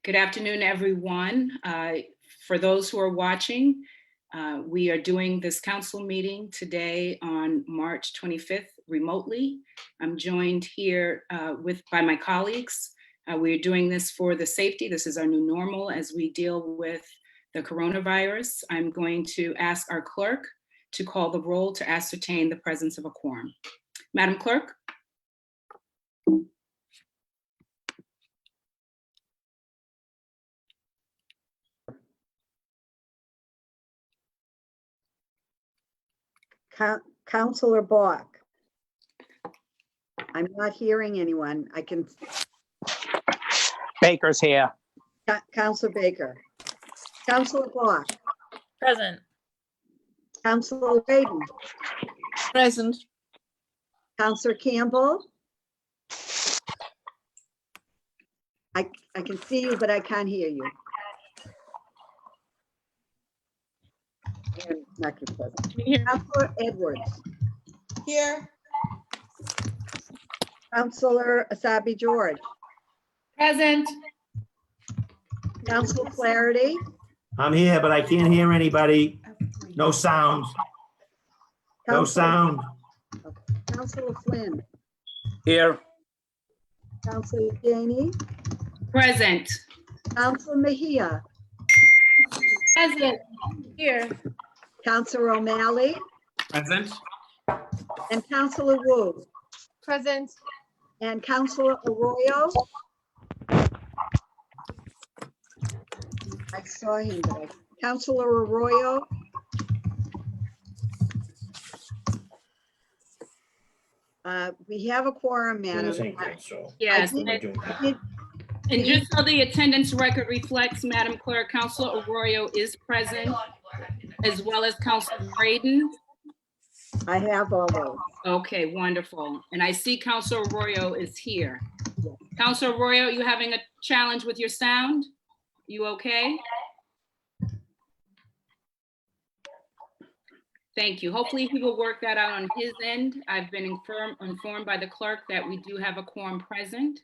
Good afternoon, everyone. For those who are watching, we are doing this council meeting today on March 25th remotely. I'm joined here by my colleagues. We're doing this for the safety. This is our new normal as we deal with the coronavirus. I'm going to ask our clerk to call the roll to ascertain the presence of a quorum. Madam Clerk? Councilor Bach. I'm not hearing anyone. I can. Baker's here. Councilor Baker. Councilor Bach. Present. Councilor Raden. Present. Councilor Campbell. I can see you, but I can't hear you. And not your present. Can you hear me? Councilor Edwards. Here. Councilor Asabi George. Present. Councilor Flaherty. I'm here, but I can't hear anybody. No sound. No sound. Councilor Flynn. Here. Councilor Janey. Present. Councilor Mejia. Present. Here. Councilor O'Malley. Present. And Councilor Wu. Present. And Councilor Arroyo. I saw him, but Councilor Arroyo. We have a quorum, Madam. Yes. Did- And just so the attendance record reflects, Madam Clerk, Councilor Arroyo is present, as well as Councilor Braden. I have all those. Okay, wonderful. And I see Councilor Arroyo is here. Councilor Arroyo, you having a challenge with your sound? You okay? Thank you. Hopefully he will work that out on his end. I've been informed by the clerk that we do have a quorum present.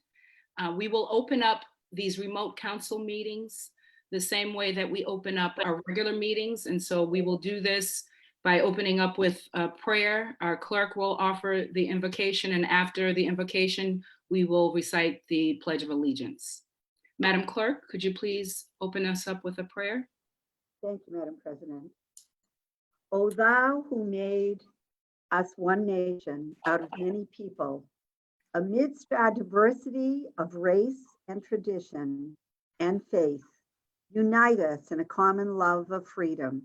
We will open up these remote council meetings the same way that we open up our regular meetings. And so we will do this by opening up with a prayer. Our clerk will offer the invocation, and after the invocation, we will recite the Pledge of Allegiance. Madam Clerk, could you please open us up with a prayer? Thank you, Madam President. O thou who made us one nation out of many people, amidst our diversity of race and tradition and faith, unite us in a common love of freedom.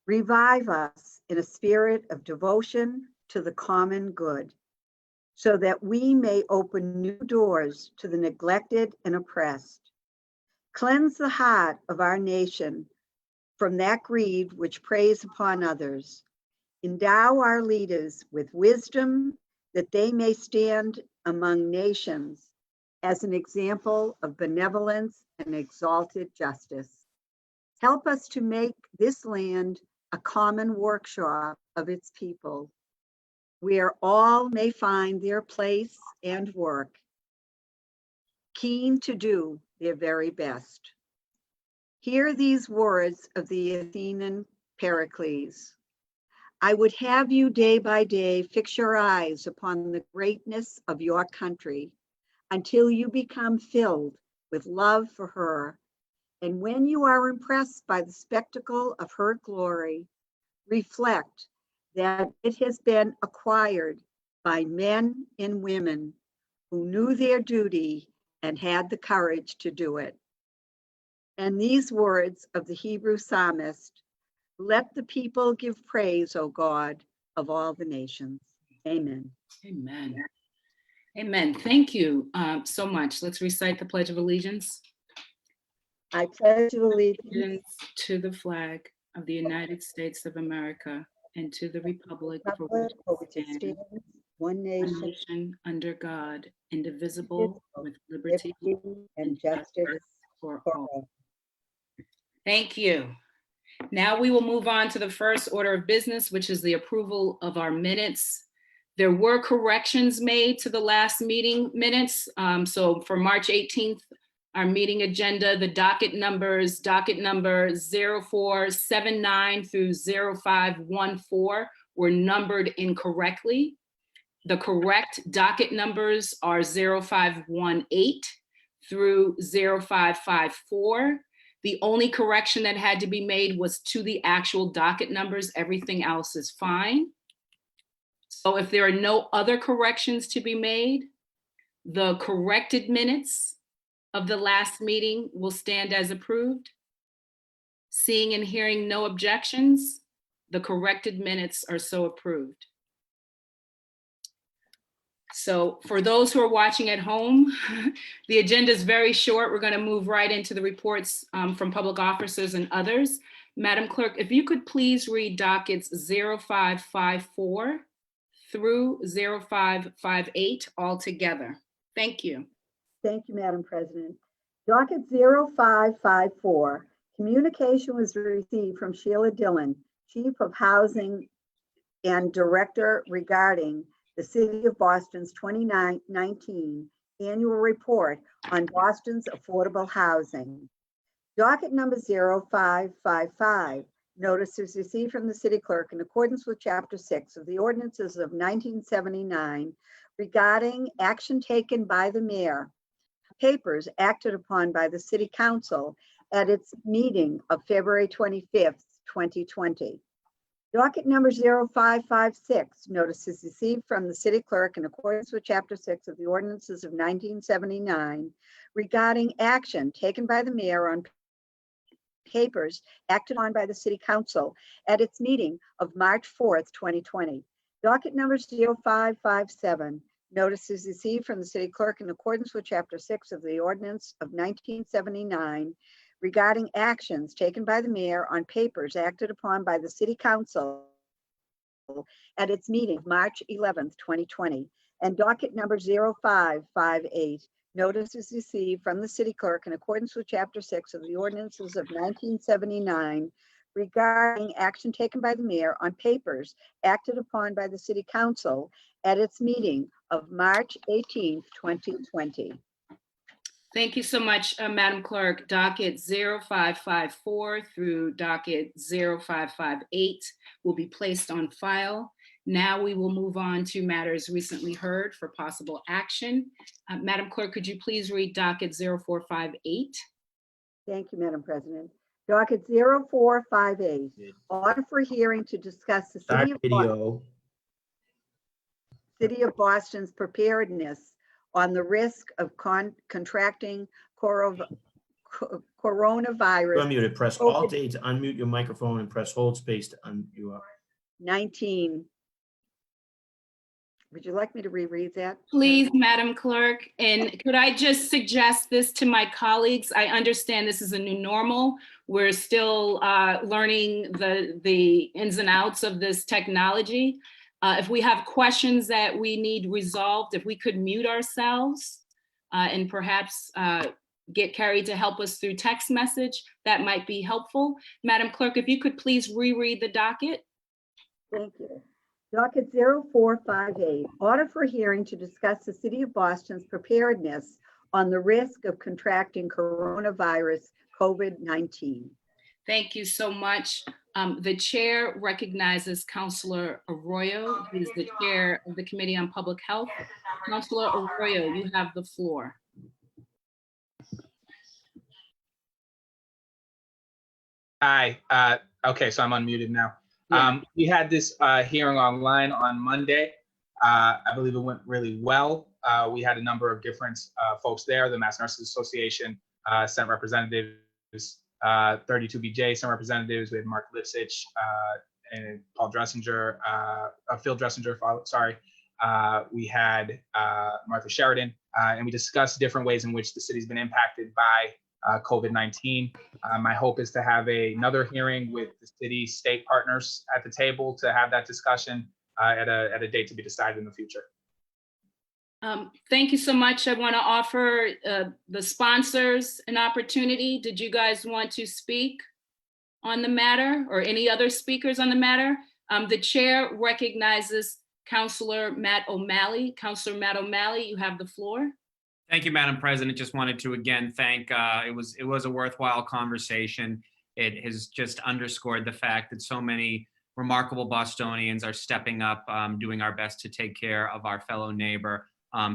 Revive us in a spirit of devotion to the common good, so that we may open new doors to the neglected and oppressed. Cleanse the heart of our nation from that greed which preys upon others. Endow our leaders with wisdom, that they may stand among nations as an example of benevolence and exalted justice. Help us to make this land a common workshop of its people, where all may find their place and work, keen to do their very best. Hear these words of the Athenian Pericles. I would have you day by day fix your eyes upon the greatness of your country until you become filled with love for her. And when you are impressed by the spectacle of her glory, reflect that it has been acquired by men and women who knew their duty and had the courage to do it. And these words of the Hebrew psalmist, let the people give praise, O God, of all the nations. Amen. Amen. Amen. Thank you so much. Let's recite the Pledge of Allegiance. I pledge allegiance Allegiance to the flag of the United States of America and to the republic for which it stands, one one nation, nation under God, indivisible, with liberty and justice for for all. all. Thank you. Now we will move on to the first order of business, which is the approval of our minutes. There were corrections made to the last meeting minutes. So for March 18th, our meeting agenda, the docket number 0479 through 0514 were numbered incorrectly. The correct docket numbers are 0518 through 0554. The only correction that had to be made was to the actual docket numbers. Everything else is fine. So if there are no other corrections to be made, the corrected minutes of the last meeting will stand as approved. Seeing and hearing no objections, the corrected minutes are so approved. So for those who are watching at home, the agenda is very short. We're going to move right into the reports from public officers and others. Madam Clerk, if you could please read dockets 0554 through 0558 all together. Thank you. Thank you, Madam President. Docket 0554, communication was received from Sheila Dillon, Chief of Housing and Director, regarding the City of Boston's 2019 Annual Report on Boston's affordable housing. Docket number 0555, notice is received from the City Clerk in accordance with Chapter 6 of the Ordinances of 1979 regarding action taken by the Mayor, papers acted upon by the City Council at its meeting of February 25th, 2020. Docket number 0556, notice is received from the City Clerk in accordance with Chapter 6 of the Ordinances of 1979 regarding action taken by the Mayor on papers acted on by the City Council at its meeting of March 4th, 2020. Docket number 0557, notice is received from the City Clerk in accordance with Chapter 6 of the Ordinance of 1979 regarding actions taken by the Mayor on papers acted upon by the City Council at its meeting of March 11th, 2020. And docket number 0558, notice is received from the City Clerk in accordance with Chapter 6 of the Ordinances of 1979 regarding action taken by the Mayor on papers acted upon by the City Council at its meeting of March 18th, 2020. Thank you so much, Madam Clerk. Docket 0554 through docket 0558 will be placed on file. Now we will move on to matters recently heard for possible action. Madam Clerk, could you please read docket 0458? Thank you, Madam President. Docket 0458, order for hearing to discuss the Start City of Boston's preparedness on the risk of contracting You're coronavirus muted. Press Alt-A to unmute your microphone and press hold space to unmute you up. 19. Would you like me to reread that? Please, Madam Clerk, and could I just suggest this to my colleagues? I understand this is a new normal. We're still learning the ins and outs of this technology. If we have questions that we need resolved, if we could mute ourselves and perhaps get Carrie to help us through text message, that might be helpful. Madam Clerk, if you could please reread the docket. Thank you. Docket 0458, order for hearing to discuss the City of Boston's preparedness on the risk of contracting coronavirus COVID-19. Thank you so much. The chair recognizes Councilor Arroyo, who is the chair of the Committee on Public Health. Councilor Arroyo, you have the floor. Hi. Okay, so I'm unmuted now. Yeah. We had this hearing online on Monday. I believe it went really well. We had a number of different folks there. The Mass Nurses Association sent representatives, 32BJ sent representatives. We had Mark Lipsitch and Paul Dressinger, Phil Dressinger, sorry. We had Martha Sheridan, and we discussed different ways in which the city's been impacted by COVID-19. My hope is to have another hearing with the city state partners at the table to have that discussion at a date to be decided in the future. Thank you so much. I want to offer the sponsors an opportunity. Did you guys want to speak on the matter, or any other speakers on the matter? The chair recognizes Councilor Matt O'Malley. Councilor Matt O'Malley, you have the floor. Thank you, Madam President. Just wanted to again thank, it was a worthwhile conversation. It has just underscored the fact that so many remarkable Bostonians are stepping up, doing our best to take care of our fellow neighbor.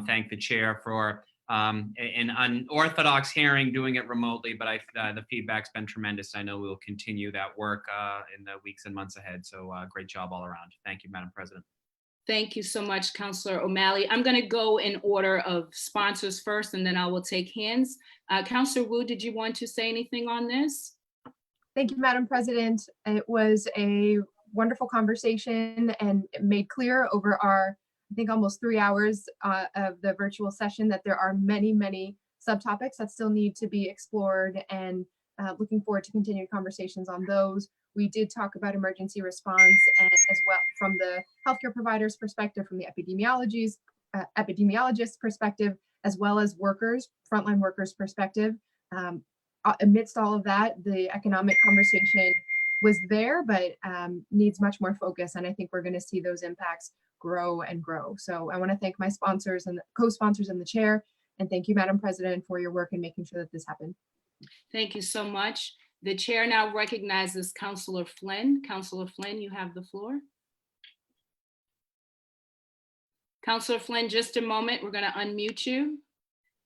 Thank the chair for an unorthodox hearing, doing it remotely, but the feedback's been tremendous. I know we will continue that work in the weeks and months ahead. So great job all around. Thank you, Madam President. Thank you so much, Councilor O'Malley. I'm going to go in order of sponsors first, and then I will take hands. Councilor Wu, did you want to say anything on this? Thank you, Madam President. It was a wonderful conversation and it made clear over our, I think, almost 3 hours of the virtual session that there are many, many subtopics that still need to be explored, and looking forward to continued conversations on those. We did talk about emergency response and as well from the healthcare providers' perspective, from the epidemiologist perspective, as well as workers, frontline workers' perspective. Amidst all of that, the economic conversation was there, but needs much more focus. And I think we're going to see those impacts grow and grow. So I want to thank my sponsors and co-sponsors and the chair. And thank you, Madam President, for your work in making sure that this happened. Thank you so much. The chair now recognizes Councilor Flynn. Councilor Flynn, you have the floor. Councilor Flynn, just a moment. We're going to unmute you.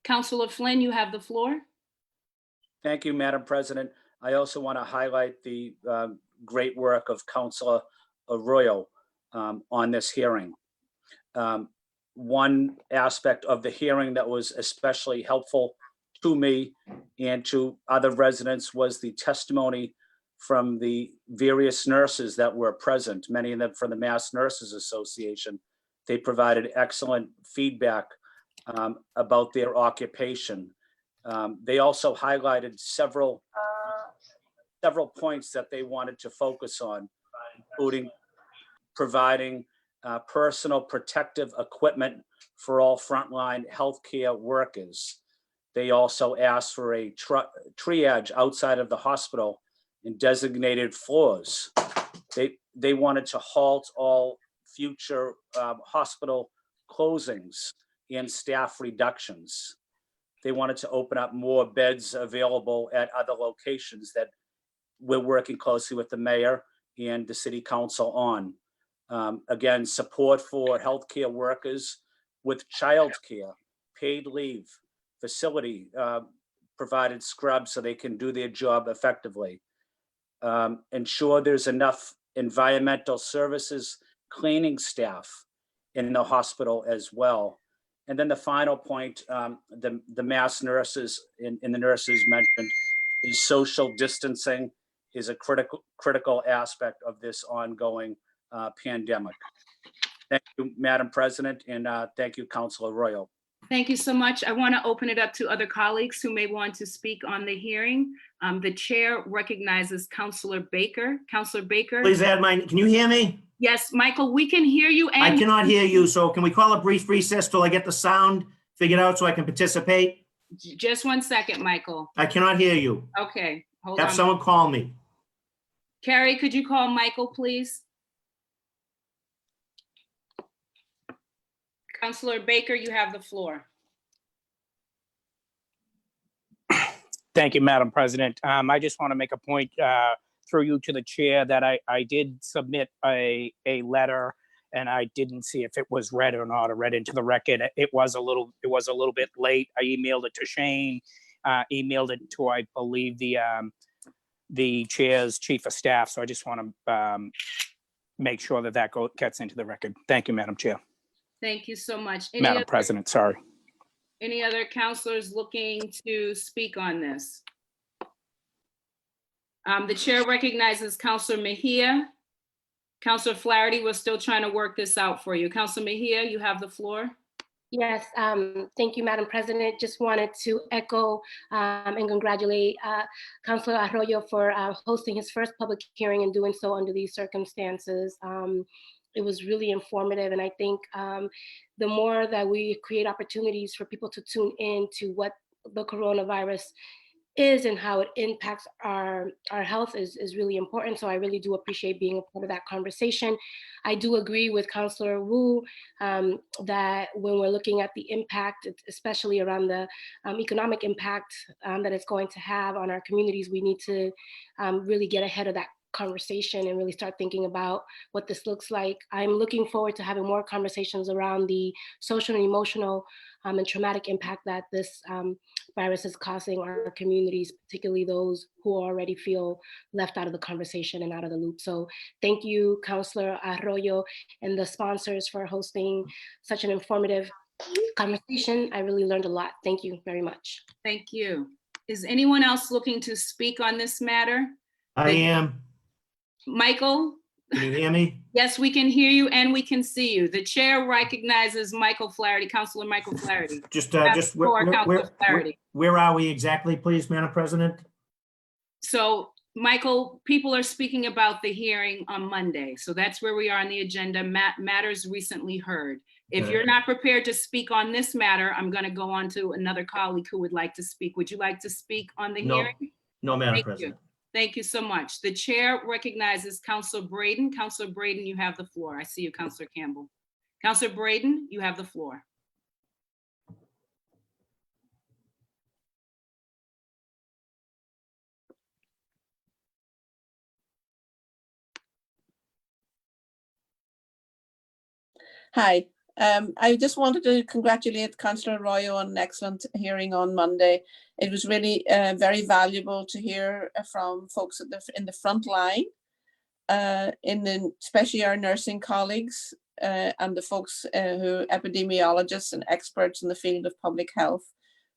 Councilor Flynn, you have the floor. Thank you, Madam President. I also want to highlight the great work of Councilor Arroyo on this hearing. One aspect of the hearing that was especially helpful to me and to other residents was the testimony from the various nurses that were present, many of them from the Mass Nurses Association. They provided excellent feedback about their occupation. They also highlighted several points that they wanted to focus on, including providing personal protective equipment for all frontline healthcare workers. They also asked for a triage outside of the hospital in designated floors. They wanted to halt all future hospital closings and staff reductions. They wanted to open up more beds available at other locations that we're working closely with the mayor and the city council on. Again, support for healthcare workers with childcare, paid leave, facility provided scrubs so they can do their job effectively. Ensure there's enough environmental services cleaning staff in the hospital as well. And then the final point, the mass nurses and the nurses mentioned, is social distancing is a critical aspect of this ongoing pandemic. Thank you, Madam President, and thank you, Councilor Arroyo. Thank you so much. I want to open it up to other colleagues who may want to speak on the hearing. The chair recognizes Councilor Baker. Councilor Baker. Please add can you hear me? Yes, Michael, we can hear you. I cannot hear you, so can we call a brief recess till I get the sound figured out so I can participate? Just 1 second, Michael. I cannot hear you. Okay, hold Have on. someone call me. Carrie, could you call Michael, please? Councilor Baker, you have the floor. Thank you, Madam President. I just want to make a point through you to the chair that I did submit a letter, and I didn't see if it was read or not, or read into the record. It was a little bit late. I emailed it to Shane, emailed it to, I believe, the chair's chief of staff. So I just want to make sure that gets into the record. Thank you, Madam Chair. Thank you so much. Madam President, sorry. Any other counselors looking to speak on this? The chair recognizes Councilor Mejia. Councilor Flaherty, we're still trying to work this out for you. Councilor Mejia, you have the floor. Yes, thank you, Madam President. Just wanted to echo and congratulate Councilor Arroyo for hosting his first public hearing and doing so under these circumstances. It was really informative, and I think the more that we create opportunities for people to tune in to what the coronavirus is and how it impacts our health is really important. So I really do appreciate being a part of that conversation. I do agree with Councillor Wu that when we're looking at the impact, especially around the economic impact that it's going to have on our communities, we need to really get ahead of that conversation and really start thinking about what this looks like. I'm looking forward to having more conversations around the social and emotional and traumatic impact that this virus is causing our communities, particularly those who already feel left out of the conversation and out of the loop. So thank you, Councillor Arroyo and the sponsors for hosting such an informative conversation. I really learned a lot. Thank you very much. Thank you. Is anyone else looking to speak on this matter? I am. Michael? Can you hear me? Yes, we can hear you and we can see you. The chair recognizes Michael Flaherty, Councilor Michael Flaherty. Just, Councilor Flaherty. where are we exactly, please, Madam President? So, Michael, people are speaking about the hearing on Monday. So that's where we are on the agenda, matters recently heard. If Okay. you're not prepared to speak on this matter, I'm going to go on to another colleague who would like to speak. Would you like to speak on the No. hearing? No, Madam Thank President. you. Thank you so much. The chair recognizes Councilor Braden. Councilor Braden, you have the floor. I see you, Councilor Campbell. Councilor Braden, you have the floor. Hi, I just wanted to congratulate Councillor Arroyo on an excellent hearing on Monday. It was really very valuable to hear from folks in the front line, especially our nursing colleagues and the folks who epidemiologists and experts in the field of public health,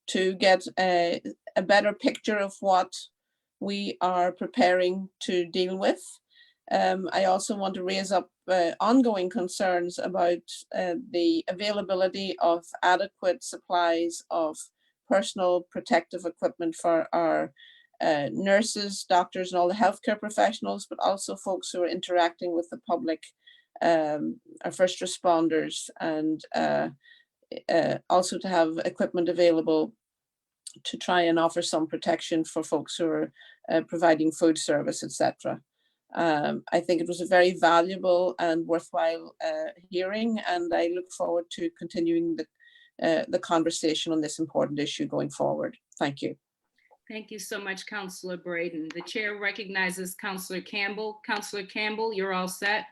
to get a better picture of what we are preparing to deal with. I also want to raise up ongoing concerns about the availability of adequate supplies of personal protective equipment for our nurses, doctors, and all the healthcare professionals, but also folks who are interacting with the public, our first responders, and also to have equipment available to try and offer some protection for folks who are providing food service, etc. I think it was a very valuable and worthwhile hearing, and I look forward to continuing the conversation on this important issue going forward. Thank you. Thank you so much, Councilor Braden. The chair recognizes Councilor Campbell. Councilor Campbell, you're all set?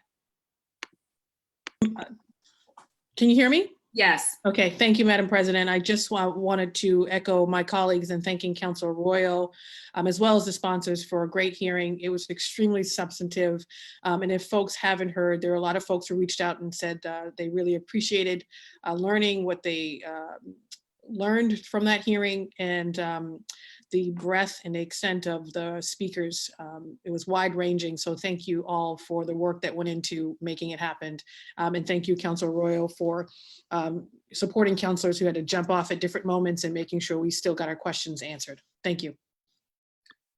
Can you hear me? Yes. Okay, thank you, Madam President. I just wanted to echo my colleagues in thanking Councilor Arroyo, as well as the sponsors, for a great hearing. It was extremely substantive. And if folks haven't heard, there are a lot of folks who reached out and said they really appreciated learning what they learned from that hearing, and the breadth and the extent of the speakers. It was wide ranging. So thank you all for the work that went into making it happen. And thank you, Councilor Arroyo, for supporting councilors who had to jump off at different moments and making sure we still got our questions answered. Thank you.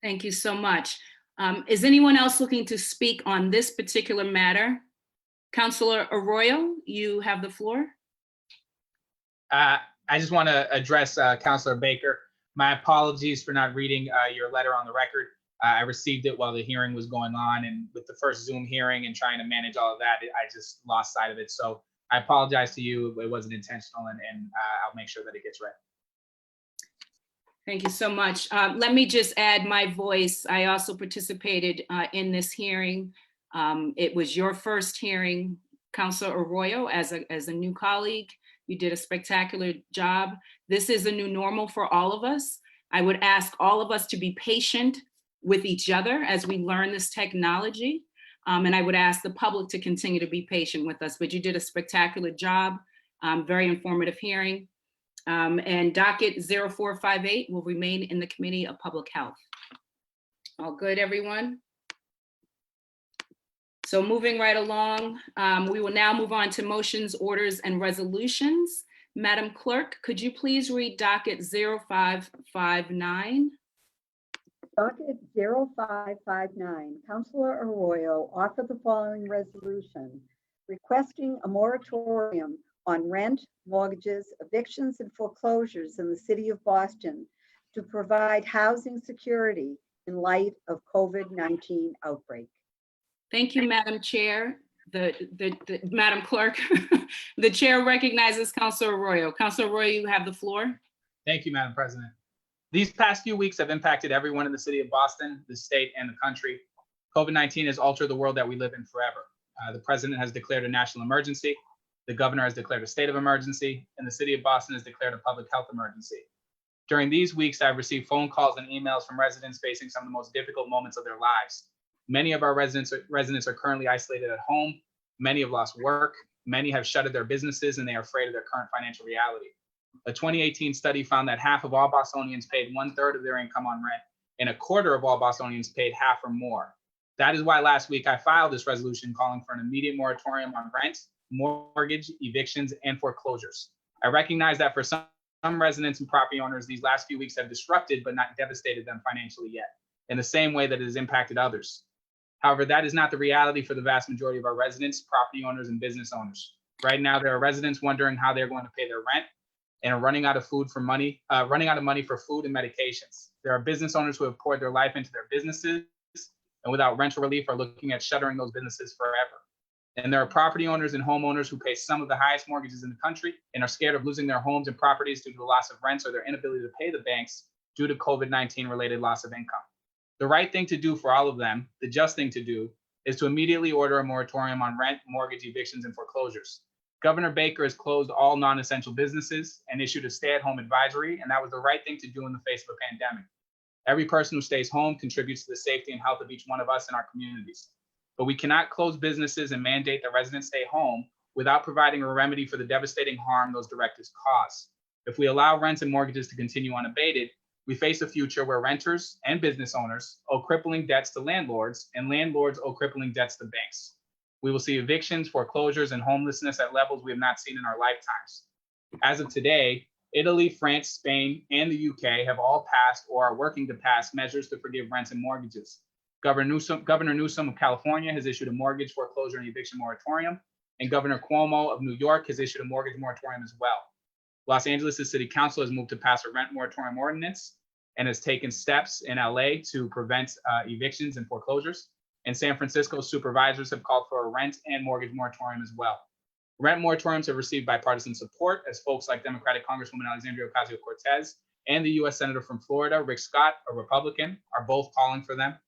Thank you so much. Is anyone else looking to speak on this particular matter? Councilor Arroyo, you have the floor. I just want to address Councilor Baker. My apologies for not reading your letter on the record. I received it while the hearing was going on, and with the first Zoom hearing and trying to manage all of that, I just lost sight of it. So I apologize to you. It wasn't intentional, and I'll make sure that it gets read. Thank you so much. Let me just add my voice. I also participated in this hearing. It was your first hearing, Councilor Arroyo, as a new colleague. You did a spectacular job. This is a new normal for all of us. I would ask all of us to be patient with each other as we learn this technology. And I would ask the public to continue to be patient with us, but you did a spectacular job. Very informative hearing. And docket 0458 will remain in the Committee of Public Health. All good, everyone? So moving right along, we will now move on to motions, orders, and resolutions. Madam Clerk, could you please read docket 0559? Docket 0559, Councilor Arroyo offered the following resolution, requesting a moratorium on rent, mortgages, evictions, and foreclosures in the city of Boston to provide housing security in light of COVID-19 outbreak. Thank you, Madam Chair. Madam Clerk, the chair recognizes Councilor Arroyo. Councilor Arroyo, you have the floor. Thank you, Madam President. These past few weeks have impacted everyone in the city of Boston, the state, and the country. COVID-19 has altered the world that we live in forever. The president has declared a national emergency. The governor has declared a state of emergency, and the city of Boston has declared a public health emergency. During these weeks, I've received phone calls and emails from residents facing some of the most difficult moments of their lives. Many of our residents are currently isolated at home. Many have lost work. Many have shuttered their businesses, and they are afraid of their current financial reality. A 2018 study found that half of all Bostonians paid 1/3 of their income on rent, and a quarter of all Bostonians paid half or more. That is why last week I filed this resolution calling for an immediate moratorium on rent, mortgage, evictions, and foreclosures. I recognize that for some residents and property owners, these last few weeks have disrupted but not devastated them financially yet, in the same way that it has impacted others. However, that is not the reality for the vast majority of our residents, property owners, and business owners. Right now, there are residents wondering how they're going to pay their rent and are running out of money for food and medications. There are business owners who have poured their life into their businesses and without rental relief are looking at shuttering those businesses forever. And there are property owners and homeowners who pay some of the highest mortgages in the country and are scared of losing their homes and properties due to the loss of rents or their inability to pay the banks due to COVID-19 related loss of income. The right thing to do for all of them, the just thing to do, is to immediately order a moratorium on rent, mortgage, evictions, and foreclosures. Governor Baker has closed all non-essential businesses and issued a stay-at-home advisory, and that was the right thing to do in the face of a pandemic. Every person who stays home contributes to the safety and health of each one of us in our communities. But we cannot close businesses and mandate that residents stay home without providing a remedy for the devastating harm those directives cause. If we allow rents and mortgages to continue unabated, we face a future where renters and business owners owe crippling debts to landlords, and landlords owe crippling debts to banks. We will see evictions, foreclosures, and homelessness at levels we have not seen in our lifetimes. As of today, Italy, France, Spain, and the UK have all passed or are working to pass measures to forgive rents and mortgages. Governor Newsom of California has issued a mortgage foreclosure and eviction moratorium, and Governor Cuomo of New York has issued a mortgage moratorium as well. Los Angeles' city council has moved to pass a rent moratorium ordinance and has taken steps in LA to prevent evictions and foreclosures. And San Francisco's supervisors have called for a rent and mortgage moratorium as well. Rent moratoriums have received bipartisan support as folks like Democratic Congresswoman Alexandria Ocasio-Cortez and the US Senator from Florida, Rick Scott, a Republican, are both calling for them.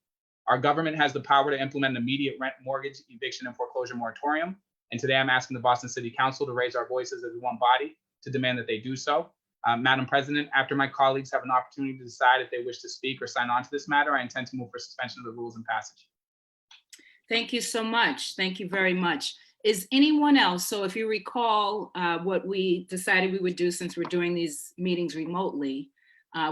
Our government has the power to implement an immediate rent, mortgage, eviction, and foreclosure moratorium. And today I'm asking the Boston City Council to raise our voices as one body to demand that they do so. Madam President, after my colleagues have an opportunity to decide if they wish to speak or sign on to this matter, I intend to move for suspension of the rules and passage. Thank you so much. Thank you very much. Is anyone else, so if you recall what we decided we would do since we're doing these meetings remotely,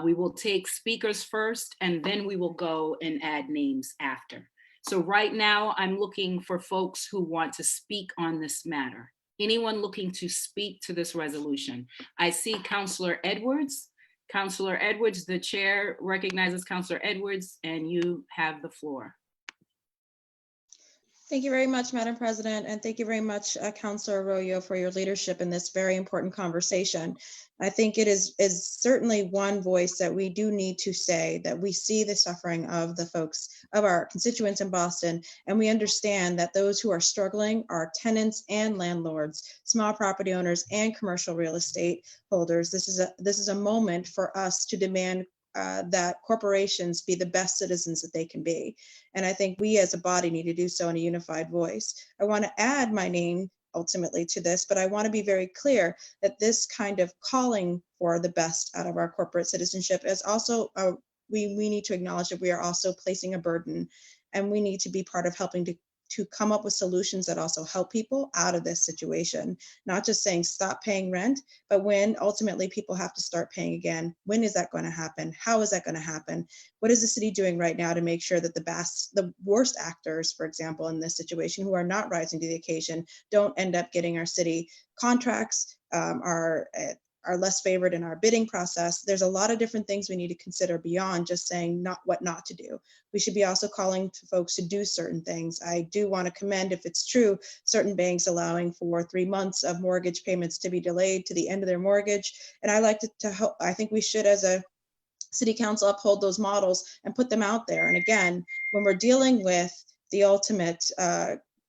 we will take speakers first and then we will go and add names after. So right now I'm looking for folks who want to speak on this matter. Anyone looking to speak to this resolution? I see Councilor Edwards. Councilor Edwards, the chair recognizes Councilor Edwards, and you have the floor. Thank you very much, Madam President, and thank you very much, Councilor Arroyo, for your leadership in this very important conversation. I think it is certainly one voice that we do need to say that we see the suffering of the folks, of our constituents in Boston, and we understand that those who are struggling are tenants and landlords, small property owners and commercial real estate holders. This is a moment for us to demand that corporations be the best citizens that they can be. And I think we as a body need to do so in a unified voice. I want to add my name ultimately to this, but I want to be very clear that this kind of calling for the best out of our corporate citizenship is also, we need to acknowledge that we are also placing a burden, and we need to be part of helping to come up with solutions that also help people out of this situation. Not just saying stop paying rent, but when ultimately people have to start paying again, when is that going to happen? How is that going to happen? What is the city doing right now to make sure that the worst actors, for example, in this situation, who are not rising to the occasion, don't end up getting our city contracts, are less favored in our bidding process? There's a lot of different things we need to consider beyond just saying what not to do. We should be also calling to folks to do certain things. I do want to commend, if it's true, certain banks allowing for 3 months of mortgage payments to be delayed to the end of their mortgage. And I like to help. I think we should, as a city council uphold those models and put them out there. And again, when we're dealing with the ultimate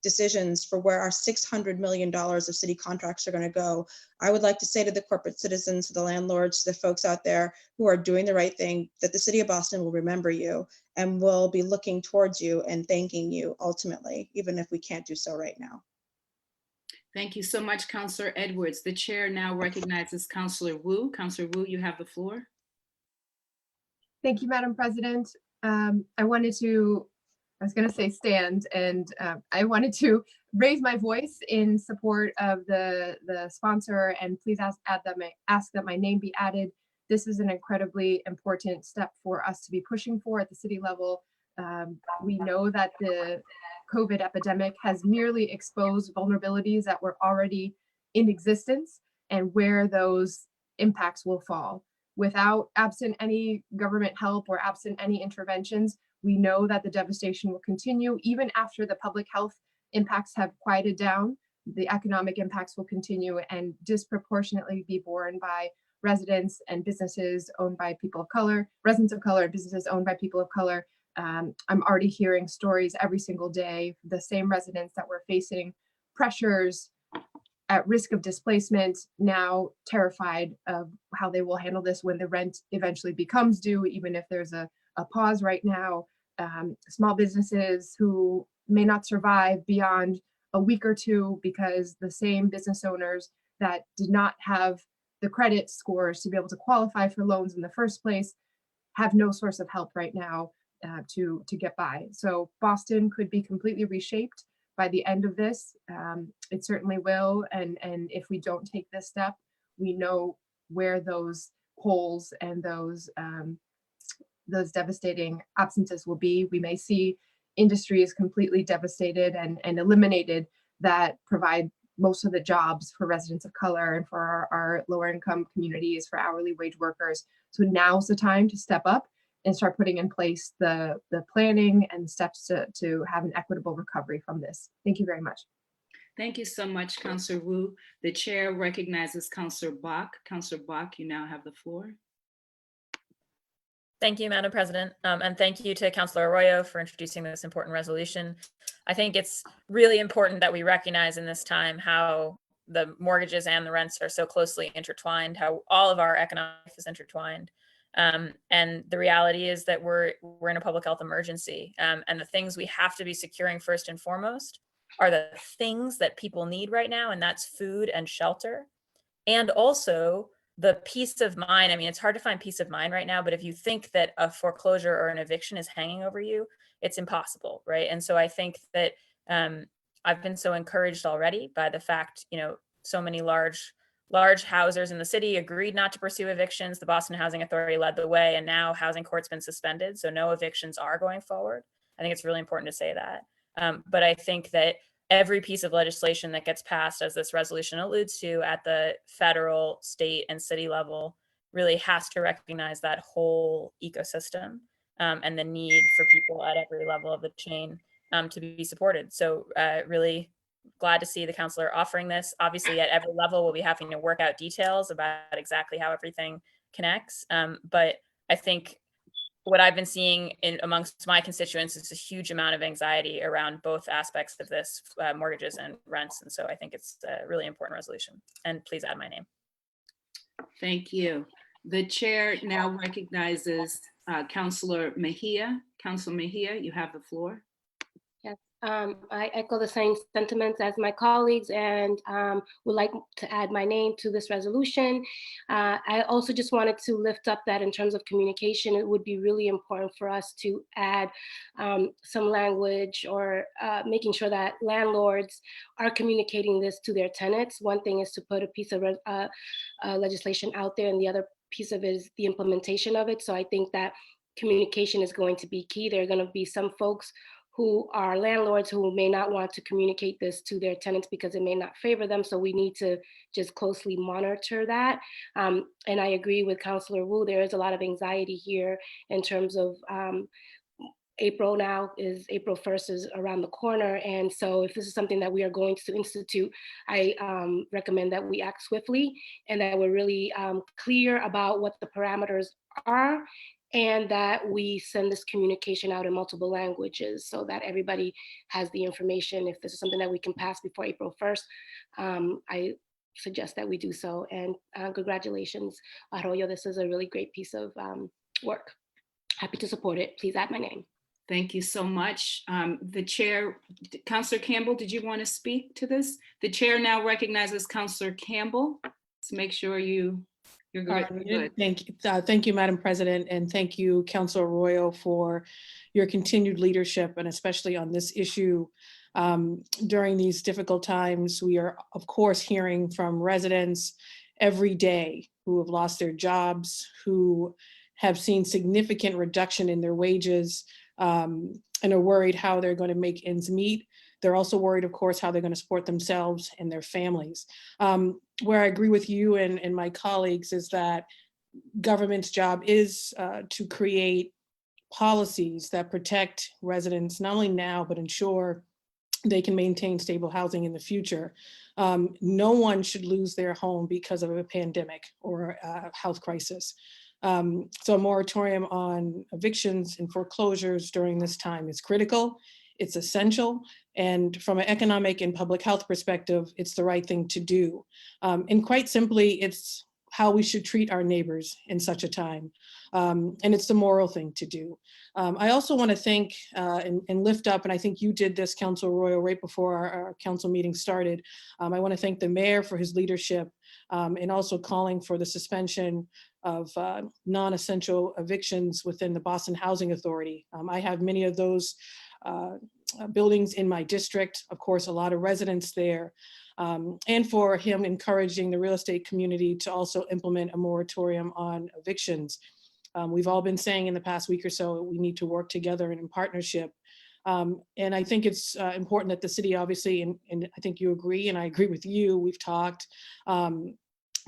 decisions for where our $600 million of city contracts are going to go, I would like to say to the corporate citizens, to the landlords, to the folks out there who are doing the right thing, that the city of Boston will remember you and will be looking towards you and thanking you ultimately, even if we can't do so right now. Thank you so much, Councillor Edwards. The chair now recognizes Councillor Wu. Councillor Wu, you have the floor. Thank you, Madam President. I was going to say stand, and I wanted to raise my voice in support of the sponsor, and please ask that my name be added. This is an incredibly important step for us to be pushing for at the city level. We know that the COVID epidemic has merely exposed vulnerabilities that were already in existence and where those impacts will fall. Without absent any government help or absent any interventions, we know that the devastation will continue even after the public health impacts have quieted down. The economic impacts will continue and disproportionately be borne by residents and businesses owned by people of color, residents of color, and businesses owned by people of color. I'm already hearing stories every single day, the same residents that were facing pressures at risk of displacement, now terrified of how they will handle this when the rent eventually becomes due, even if there's a pause right now. Small businesses who may not survive beyond a week or two because the same business owners that did not have the credit scores to be able to qualify for loans in the first place have no source of help right now to get by. So Boston could be completely reshaped by the end of this. It certainly will. And if we don't take this step, we know where those holes and those devastating absences will be. We may see industries completely devastated and eliminated that provide most of the jobs for residents of color and for our lower income communities, for hourly wage workers. So now's the time to step up and start putting in place the planning and steps to have an equitable recovery from this. Thank you very much. Thank you so much, Councillor Wu. The chair recognizes Councillor Bach. Councillor Bach, you now have the floor. Thank you, Madam President, and thank you to Councillor Arroyo for introducing this important resolution. I think it's really important that we recognize in this time how the mortgages and the rents are so closely intertwined, how all of our economic life is intertwined. And the reality is that we're in a public health emergency, and the things we have to be securing first and foremost are the things that people need right now, and that's food and shelter, and also the peace of mind. I mean, it's hard to find peace of mind right now, but if you think that a foreclosure or an eviction is hanging over you, it's impossible, right? And so I think that I've been so encouraged already by the fact, so many large housers in the city agreed not to pursue evictions. The Boston Housing Authority led the way, and now housing court's been suspended, so no evictions are going forward. I think it's really important to say that. But I think that every piece of legislation that gets passed, as this resolution alludes to, at the federal, state, and city level really has to recognize that whole ecosystem and the need for people at every level of the chain to be supported. So really glad to see the councilor offering this. Obviously, at every level, we'll be having to work out details about exactly how everything connects. But I think what I've been seeing amongst my constituents is a huge amount of anxiety around both aspects of this, mortgages and rents. And so I think it's a really important resolution. And please add my name. Thank you. The chair now recognizes Councillor Mejia. Councillor Mejia, you have the floor. Yes, I echo the same sentiments as my colleagues and would like to add my name to this resolution. I also just wanted to lift up that in terms of communication, it would be really important for us to add some language or making sure that landlords are communicating this to their tenants. One thing is to put a piece of legislation out there, and the other piece of it is the implementation of it. So I think that communication is going to be key. There are going to be some folks who are landlords who may not want to communicate this to their tenants because it may not favor them. So we need to just closely monitor that. And I agree with Councillor Wu, there is a lot of anxiety here in terms of April now is April 1st is around the corner. And so if this is something that we are going to institute, I recommend that we act swiftly and that we're really clear about what the parameters are, and that we send this communication out in multiple languages so that everybody has the information. If this is something that we can pass before April 1st, I suggest that we do so. And congratulations, Arroyo. This is a really great piece of work. Happy to support it. Please add my name. Thank you so much. The chair, Councillor Campbell, did you want to speak to this? The chair now recognizes Councillor Campbell. So make sure you're good. Good. Thank you, Madam President, and thank you, Councilor Arroyo, for your continued leadership, and especially on this issue. During these difficult times, we are, of course, hearing from residents every day who have lost their jobs, who have seen significant reduction in their wages, and are worried how they're going to make ends meet. They're also worried, of course, how they're going to support themselves and their families. Where I agree with you and my colleagues is that government's job is to create policies that protect residents, not only now, but ensure they can maintain stable housing in the future. No one should lose their home because of a pandemic or a health crisis. So a moratorium on evictions and foreclosures during this time is critical. It's essential. And from an economic and public health perspective, it's the right thing to do. And quite simply, it's how we should treat our neighbors in such a time. And it's the moral thing to do. I also want to thank and lift up, and I think you did this, Councilor Arroyo, right before our council meeting started. I want to thank the mayor for his leadership and also calling for the suspension of non-essential evictions within the Boston Housing Authority. I have many of those buildings in my district, of course, a lot of residents there, and for him encouraging the real estate community to also implement a moratorium on evictions. We've all been saying in the past week or so, we need to work together and in partnership. And I think it's important that the city, obviously, and I think you agree, and I agree with you, we've talked,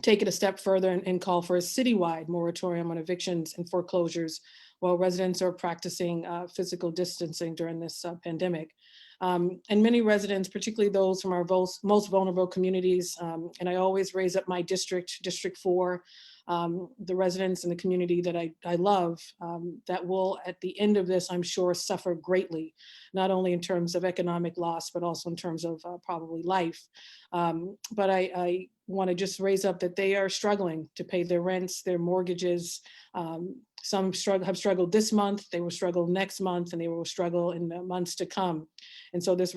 take it a step further and call for a citywide moratorium on evictions and foreclosures while residents are practicing physical distancing during this pandemic. And many residents, particularly those from our most vulnerable communities, and I always raise up my district, District 4, the residents in the community that I love, that will, at the end of this, I'm sure, suffer greatly, not only in terms of economic loss, but also in terms of probably life. But I want to just raise up that they are struggling to pay their rents, their mortgages. Some have struggled this month, they will struggle next month, and they will struggle in the months to come. And so this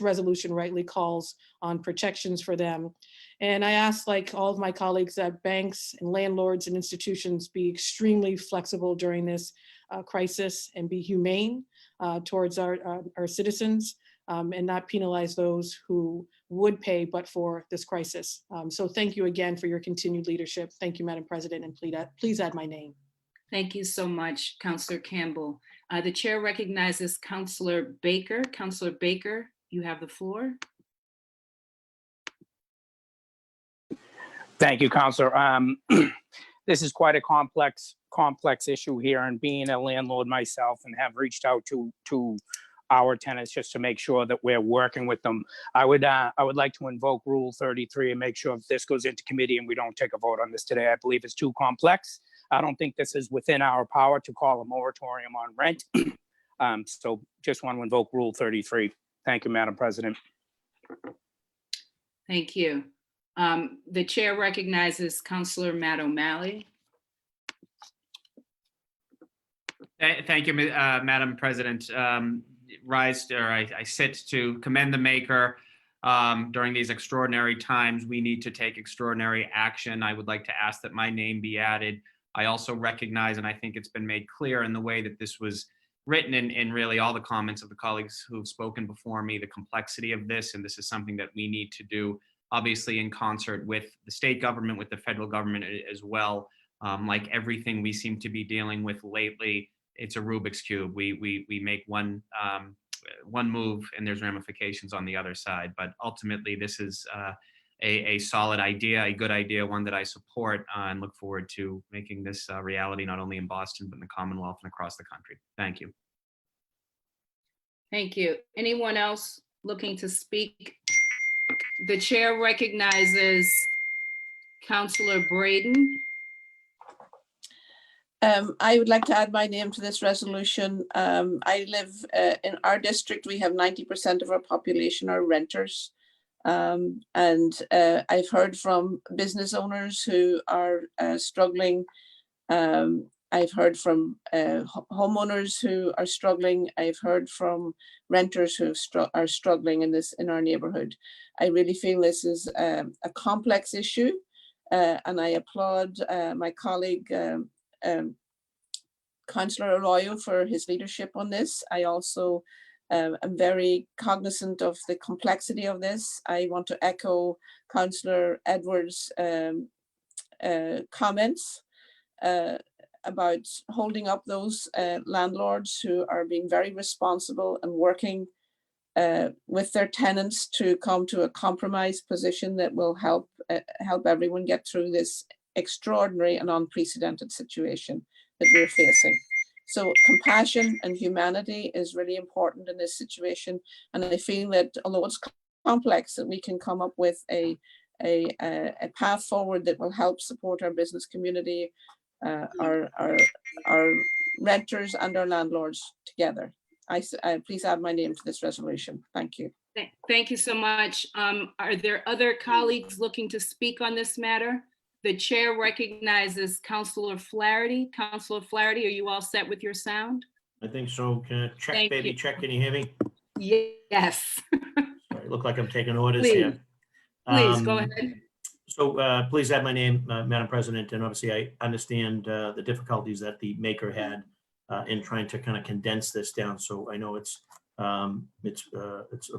resolution rightly calls on protections for them. And I ask, like all of my colleagues, that banks and landlords and institutions be extremely flexible during this crisis and be humane towards our citizens and not penalize those who would pay but for this crisis. So thank you again for your continued leadership. Thank you, Madam President, and please add my name. Thank you so much, Councillor Campbell. The chair recognizes Councillor Baker. Councillor Baker, you have the floor. Thank you, Councilor. This is quite a complex issue here, and being a landlord myself and have reached out to our tenants just to make sure that we're working with them. I would like to invoke Rule 33 and make sure if this goes into committee and we don't take a vote on this today. I believe it's too complex. I don't think this is within our power to call a moratorium on rent. So just want to invoke Rule 33. Thank you, Madam President. Thank you. The chair recognizes Councillor Matt O'Malley. Thank you, Madam President. I sit to commend the maker. During these extraordinary times, we need to take extraordinary action. I would like to ask that my name be added. I also recognize, and I think it's been made clear in the way that this was written in really all the comments of the colleagues who've spoken before me, the complexity of this, and this is something that we need to do, obviously in concert with the state government, with the federal government as well. Like everything we seem to be dealing with lately, it's a Rubik's Cube. We make one move and there's ramifications on the other side. But ultimately, this is a solid idea, a good idea, one that I support and look forward to making this a reality, not only in Boston, but in the Commonwealth and across the country. Thank you. Thank you. Anyone else looking to speak? The chair recognizes Councillor Braden. I would like to add my name to this resolution. I live in our district. We have 90% of our population are renters. And I've heard from business owners who are struggling. I've heard from homeowners who are struggling. I've heard from renters who are struggling in our neighborhood. I really feel this is a complex issue, and I applaud my colleague, Councillor Arroyo, for his leadership on this. I also am very cognizant of the complexity of this. I want to echo Councillor Edwards' comments about holding up those landlords who are being very responsible and working with their tenants to come to a compromise position that will help everyone get through this extraordinary and unprecedented situation that we're facing. So compassion and humanity is really important in this situation. And I feel that although it's complex, that we can come up with a path forward that will help support our business community, our renters and our landlords together. Please add my name to this resolution. Thank you. Thank you so much. Are there other colleagues looking to speak on this matter? The chair recognizes Councillor Flaherty. Councillor Flaherty, are you all set with your sound? I think so. Can I check, Thank baby, you. check? Can you hear me? Yes. Sorry, look like I'm taking orders Please. here. Please, go ahead. So please add my name, Madam President, and obviously I understand the difficulties that the maker had in trying to kind of condense this down. So I know it's a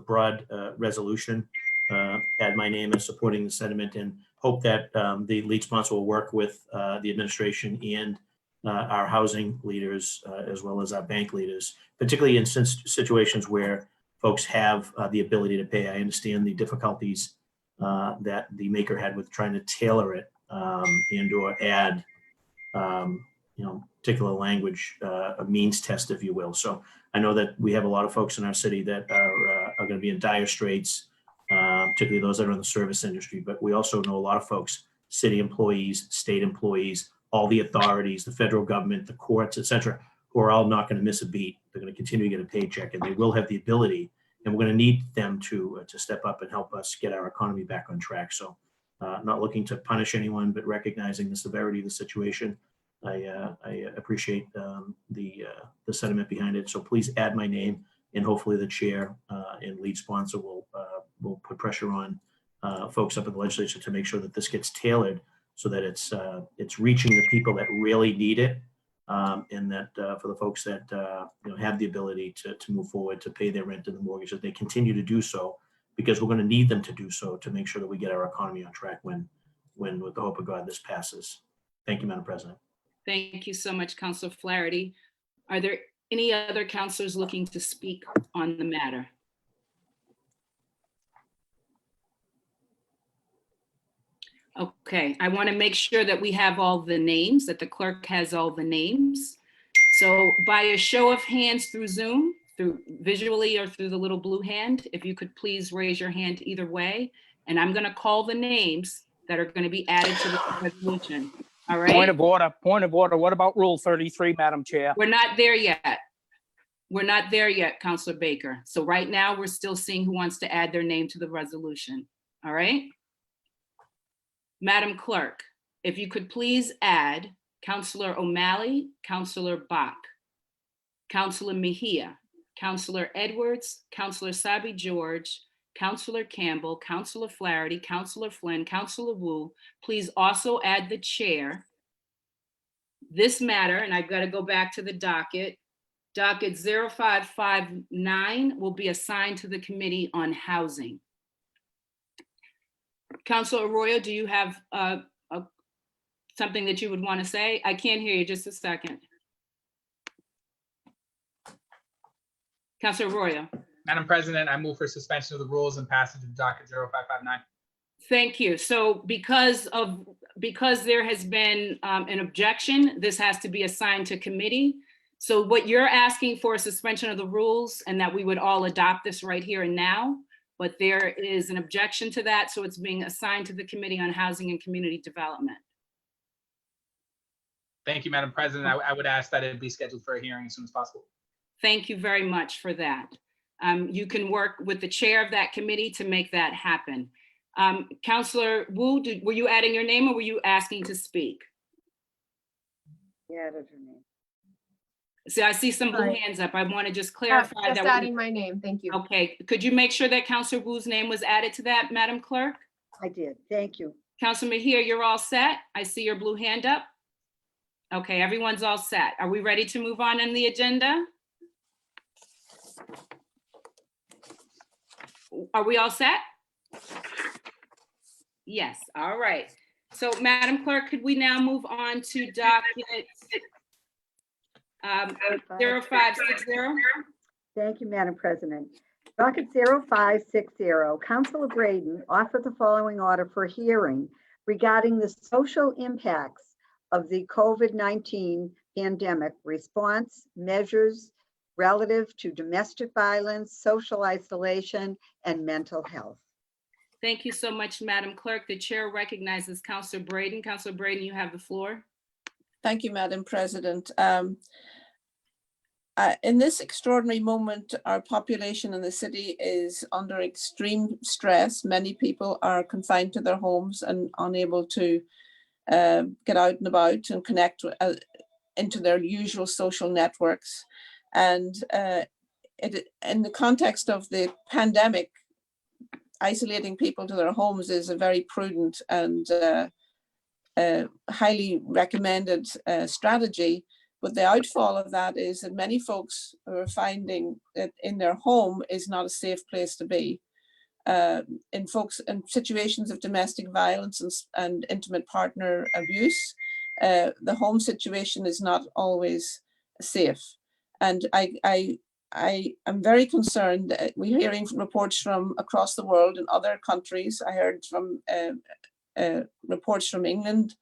broad resolution. Add my name as supporting the sentiment and hope that the lead sponsor will work with the administration and our housing leaders as well as our bank leaders, particularly in situations where folks have the ability to pay. I understand the difficulties that the maker had with trying to tailor it and or add, particular language, a means test, if you will. So I know that we have a lot of folks in our city that are going to be in dire straits, particularly those that are in the service industry. But we also know a lot of folks, city employees, state employees, all the authorities, the federal government, the courts, et cetera, who are all not going to miss a beat. They're going to continue to get a paycheck, and they will have the ability, and we're going to need them to step up and help us get our economy back on track. So not looking to punish anyone, but recognizing the severity of the situation. I appreciate the sentiment behind it. So please add my name, and hopefully the chair and lead sponsor will put pressure on folks up in the legislature to make sure that this gets tailored so that it's reaching the people that really need it, and that for the folks that have the ability to move forward to pay their rent and the mortgage, that they continue to do so, because we're going to need them to do so to make sure that we get our economy on track when with the hope of God, this passes. Thank you, Madam President. Thank you so much, Councillor Flaherty. Are there any other councillors looking to speak on the matter? Okay, I want to make sure that we have all the names, that the clerk has all the names. So by a show of hands through Zoom, through visually or through the little blue hand, if you could please raise your hand either way, and I'm going to call the names that are going to be added to the resolution. All right. Point of order. What about Rule 33, Madam Chair? We're not there yet. We're not there yet, Councillor Baker. So right now, we're still seeing who wants to add their name to the resolution. All right. Madam Clerk, if you could please add Councillor O'Malley, Councillor Bach, Councillor Mejia, Councillor Edwards, Councillor Sabi George, Councillor Campbell, Councillor Flaherty, Councillor Flynn, Councillor Wu. Please also add the chair. This matter, and I've got to go back to the docket. Docket 0559 will be assigned to the Committee on Housing. Councillor Arroyo, do you have something that you would want to say? I can't hear you, just a second. Councillor Arroyo. Madam President, I move for suspension of the rules and passage of docket 0559. Thank you. So because there has been an objection, this has to be assigned to committee. So what you're asking for is suspension of the rules and that we would all adopt this right here and now, but there is an objection to that, so it's being assigned to the Committee on Housing and Community Development. Thank you, Madam President. I would ask that it be scheduled for a hearing as soon as possible. Thank you very much for that. You can work with the chair of that committee to make that happen. Councillor Wu, were you adding your name or were you asking to speak? Yeah, that's her name. See, I see some blue Hi. hands up. I want to just clarify Just that. adding my name, thank you. Okay, could you make sure that Councillor Wu's name was added to that, Madam Clerk? I did. Thank you. Councilor Mejia, you're all set? I see your blue hand up. Okay, everyone's all set. Are we ready to move on in the agenda? Are we all set? Yes, all right. So Madam Clerk, could we now move on to docket 0560? Thank you, Madam President. Docket 0560, Councilor Braden offered the following order for hearing regarding the social impacts of the COVID-19 pandemic response measures relative to domestic violence, social isolation, and mental health. Thank you so much, Madam Clerk. The chair recognizes Councilor Braden. Councilor Braden, you have the floor. Thank you, Madam President. In this extraordinary moment, our population in the city is under extreme stress. Many people are confined to their homes and unable to get out and about and connect into their usual social networks. And in the context of the pandemic, isolating people to their homes is a very prudent and highly recommended strategy. But the outfall of that is that many folks are finding that in their home is not a safe place to be. In situations of domestic violence and intimate partner abuse, the home situation is not always safe. And I am very concerned that we're hearing reports from across the world in other countries. I heard from reports from England.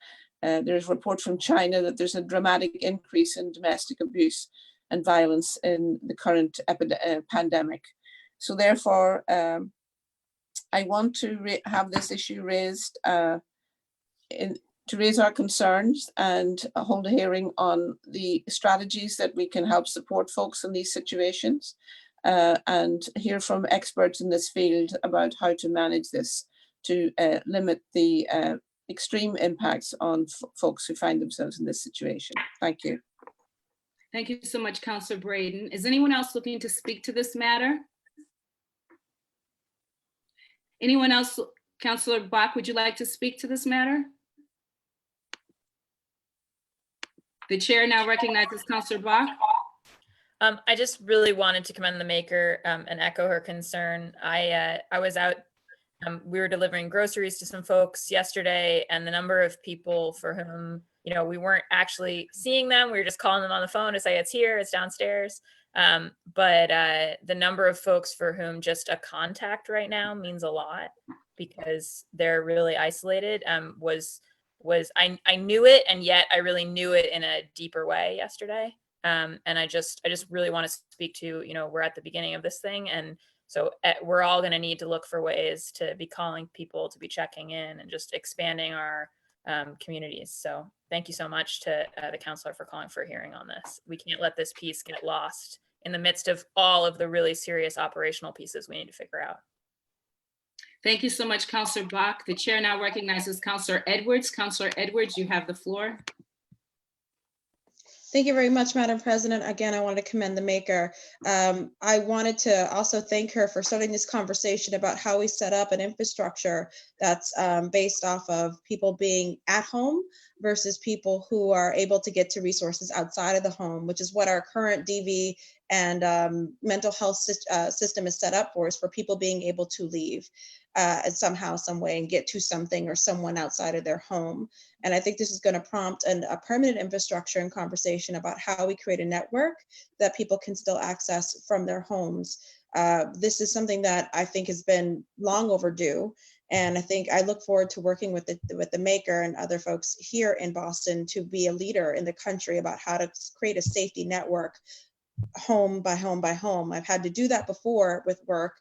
There's reports from China that there's a dramatic increase in domestic abuse and violence in the current pandemic. So therefore, I want to have this issue raised to raise our concerns and hold a hearing on the strategies that we can help support folks in these situations and hear from experts in this field about how to manage this to limit the extreme impacts on folks who find themselves in this situation. Thank you. Thank you so much, Councilor Braden. Is anyone else looking to speak to this matter? Anyone else? Councilor Bach, would you like to speak to this matter? The chair now recognizes Councilor Bach. I just really wanted to commend the maker and echo her concern. I was out, we were delivering groceries to some folks yesterday, and the number of people for whom, we weren't actually seeing them. We were just calling them on the phone to say it's here, it's downstairs. But the number of folks for whom just a contact right now means a lot because they're really isolated. I knew it, and yet I really knew it in a deeper way yesterday. And I just really want to speak to, we're at the beginning of this thing. And so we're all going to need to look for ways to be calling people, to be checking in and just expanding our communities. So thank you so much to the counselor for calling for a hearing on this. We can't let this piece get lost in the midst of all of the really serious operational pieces we need to figure out. Thank you so much, Councilor Bach. The chair now recognizes Councilor Edwards. Councilor Edwards, you have the floor. Thank you very much, Madam President. Again, I wanted to commend the maker. I wanted to also thank her for starting this conversation about how we set up an infrastructure that's based off of people being at home versus people who are able to get to resources outside of the home, which is what our current DV and mental health system is set up for, is for people being able to leave somehow, some way, and get to something or someone outside of their home. And I think this is going to prompt a permanent infrastructure and conversation about how we create a network that people can still access from their homes. This is something that I think has been long overdue. And I think I look forward to working with the maker and other folks here in Boston to be a leader in the country about how to create a safety network home by home by home. I've had to do that before with work,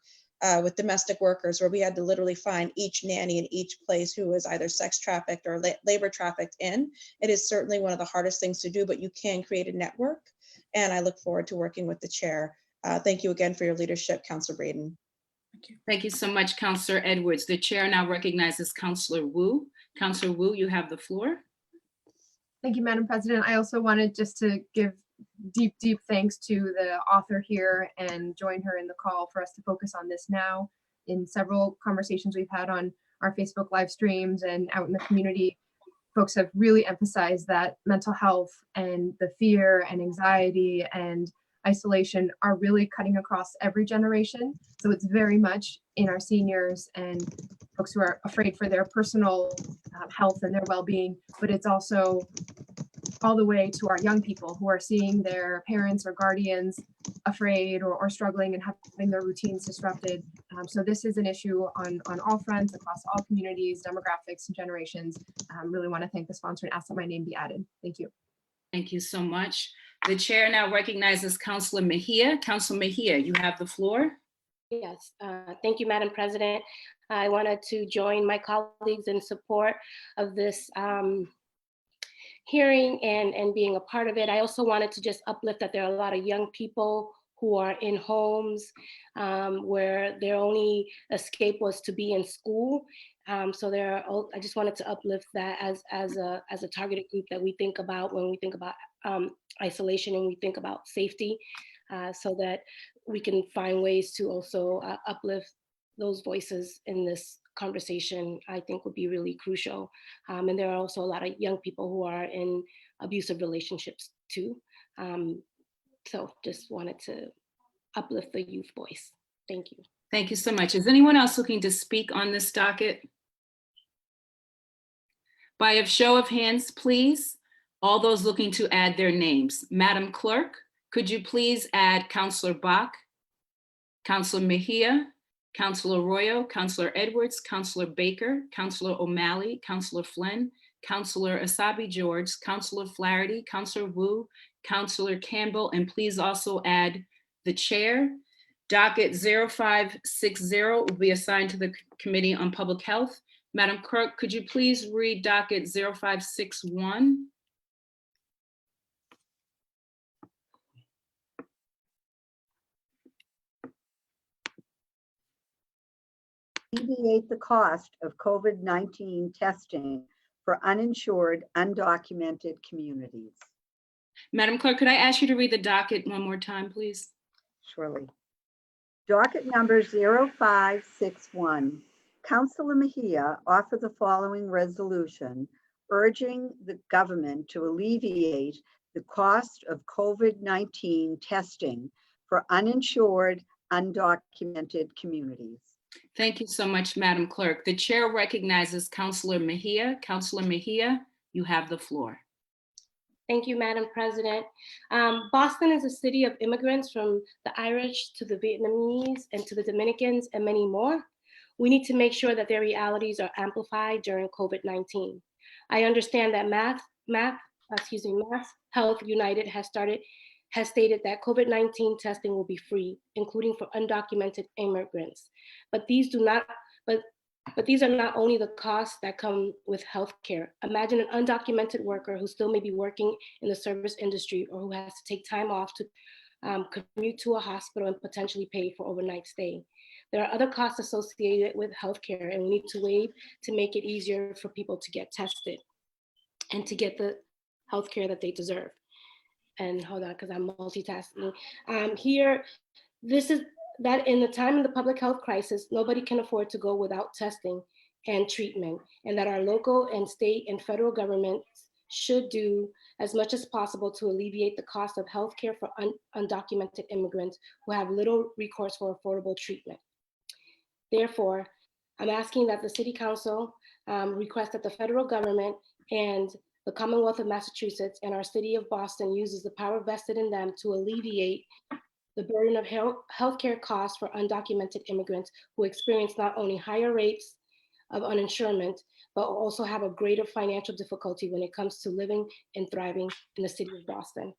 with domestic workers, where we had to literally find each nanny in each place who was either sex trafficked or labor trafficked in. It is certainly one of the hardest things to do, but you can create a network. And I look forward to working with the chair. Thank you again for your leadership, Councilor Braden. Thank you so much, Councillor Edwards. The chair now recognizes Councillor Wu. Councillor Wu, you have the floor. Thank you, Madam President. I also wanted just to give deep, deep thanks to the author here and join her in the call for us to focus on this now. In several conversations we've had on our Facebook live streams and out in the community, folks have really emphasized that mental health and the fear and anxiety and isolation are really cutting across every generation. So it's very much in our seniors and folks who are afraid for their personal health and their well-being, but it's also all the way to our young people who are seeing their parents or guardians afraid or struggling and having their routines disrupted. So this is an issue on all fronts, across all communities, demographics, and generations. Really want to thank the sponsor and ask that my name be added. Thank you. Thank you so much. The chair now recognizes Councillor Mejia. Councillor Mejia, you have the floor. Yes, thank you, Madam President. I wanted to join my colleagues in support of this hearing and being a part of it. I also wanted to just uplift that there are a lot of young people who are in homes where their only escape was to be in school. So I just wanted to uplift that as a targeted group that we think about when we think about isolation and we think about safety, so that we can find ways to also uplift those voices in this conversation. I think would be really crucial. And there are also a lot of young people who are in abusive relationships too. So just wanted to uplift the youth voice. Thank you. Thank you so much. Is anyone else looking to speak on this docket? By a show of hands, please. All those looking to add their names. Madam Clerk, could you please add Councillor Bach, Councillor Mejia, Councillor Arroyo, Councillor Edwards, Councillor Baker, Councillor O'Malley, Councillor Flynn, Councillor Asabi George, Councillor Flaherty, Councillor Wu, Councillor Campbell, and please also add the chair. Docket 0560 will be assigned to the Committee on Public Health. Madam Clerk, could you please read docket 0561? Alleviate the cost of COVID-19 testing for uninsured, undocumented communities. Madam Clerk, could I ask you to read the docket one more time, please? Surely. Docket number 0561. Councilor Mejia offered the following resolution urging the government to alleviate the cost of COVID-19 testing for uninsured, undocumented communities. Thank you so much, Madam Clerk. The chair recognizes Councillor Mejia. Councillor Mejia, you have the floor. Thank you, Madam President. Boston is a city of immigrants from the Irish to the Vietnamese and to the Dominicans and many more. We need to make sure that their realities are amplified during COVID-19. I understand that Mass Health United has stated that COVID-19 testing will be free, including for undocumented immigrants. But these are not only the costs that come with healthcare. Imagine an undocumented worker who still may be working in the service industry or who has to take time off to commute to a hospital and potentially pay for overnight stay. There are other costs associated with healthcare, and we need to waive to make it easier for people to get tested and to get the healthcare that they deserve. And hold on, because I'm multitasking. Here, this is that in the time of the public health crisis, nobody can afford to go without testing and treatment, and that our local and state and federal governments should do as much as possible to alleviate the cost of healthcare for undocumented immigrants who have little recourse for affordable treatment. Therefore, I'm asking that the City Council request that the federal government and the Commonwealth of Massachusetts and our City of Boston uses the power vested in them to alleviate the burden of healthcare costs for undocumented immigrants who experience not only higher rates of uninsurement, but also have a greater financial difficulty when it comes to living and thriving in the city of Boston.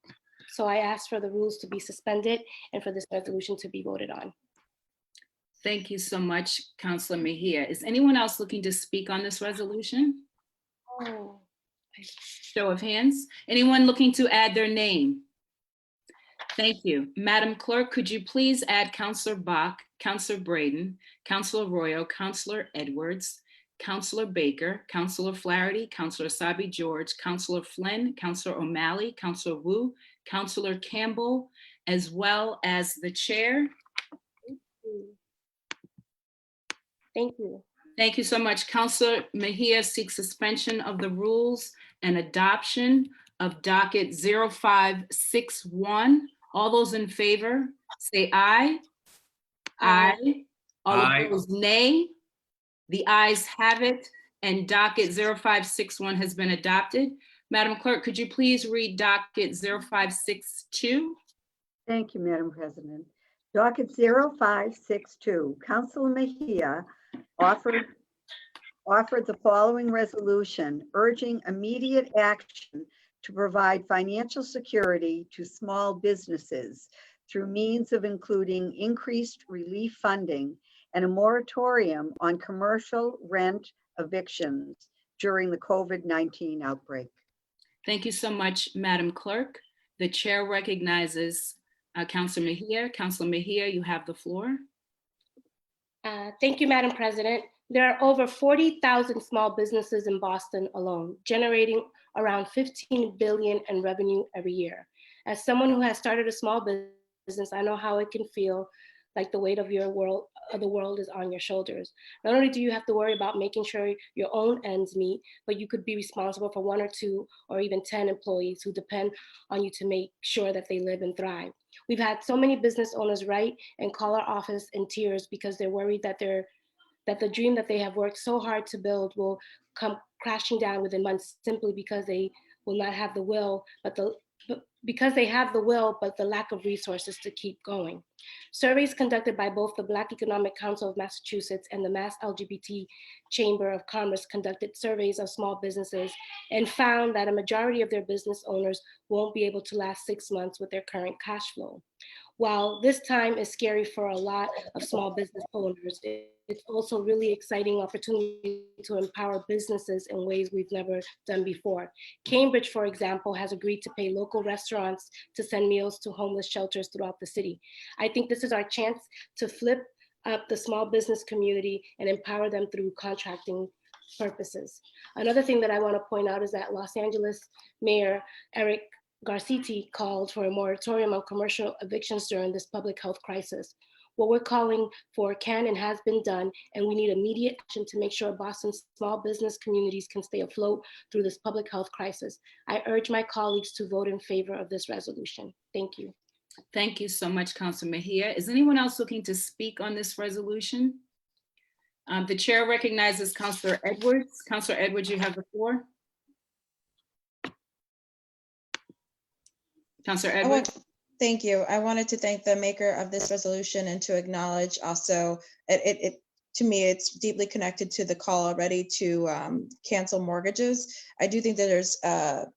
So I ask for the rules to be suspended and for this resolution to be voted on. Thank you so much, Councilor Mejia. Is anyone else looking to speak on this resolution? Oh. Show of hands. Anyone looking to add their name? Thank you. Madam Clerk, could you please add Councilor Bach, Councilor Braden, Councilor Arroyo, Councilor Edwards, Councilor Baker, Councilor Flaherty, Councilor Sabi George, Councilor Flynn, Councilor O'Malley, Councilor Wu, Councilor Campbell, as well as the chair. Thank you. Thank you so much. Councilor Mejia seeks suspension of the rules and adoption of docket 0561. All those in favor, say aye. Aye. All Aye. opposed, nay. The ayes have it, and docket 0561 has been adopted. Madam Clerk, could you please read docket 0562? Thank you, Madam President. Docket 0562, Councilor Mejia offered the following resolution urging immediate action to provide financial security to small businesses through means of including increased relief funding and a moratorium on commercial rent evictions during the COVID-19 outbreak. Thank you so much, Madam Clerk. The chair recognizes Councilor Mejia. Councilor Mejia, you have the floor. Thank you, Madam President. There are over 40,000 small businesses in Boston alone, generating around 15 billion in revenue every year. As someone who has started a small business, I know how it can feel like the weight of the world is on your shoulders. Not only do you have to worry about making sure your own ends meet, but you could be responsible for 1 or 2 or even 10 employees who depend on you to make sure that they live and thrive. We've had so many business owners write and call our office in tears because they're worried that the dream that they have worked so hard to build will come crashing down within months simply because they will not have the will, because they have the will, but the lack of resources to keep going. Surveys conducted by both the Black Economic Council of Massachusetts and the Mass LGBT Chamber of Commerce conducted surveys of small businesses and found that a majority of their business owners won't be able to last 6 months with their current cash flow. While this time is scary for a lot of small business owners, it's also a really exciting opportunity to empower businesses in ways we've never done before. Cambridge, for example, has agreed to pay local restaurants to send meals to homeless shelters throughout the city. I think this is our chance to flip up the small business community and empower them through contracting purposes. Another thing that I want to point out is that Los Angeles Mayor Eric Garcetti called for a moratorium on commercial evictions during this public health crisis. What we're calling for can and has been done, and we need immediate action to make sure Boston's small business communities can stay afloat through this public health crisis. I urge my colleagues to vote in favor of this resolution. Thank you. Thank you so much, Councilor Mejia. Is anyone else looking to speak on this resolution? The chair recognizes Councilor Edwards. Councilor Edwards, you have the floor. Councilor Edwards. Thank you. I wanted to thank the maker of this resolution and to acknowledge also, to me, it's deeply connected to the call already to cancel mortgages. I do think that there's a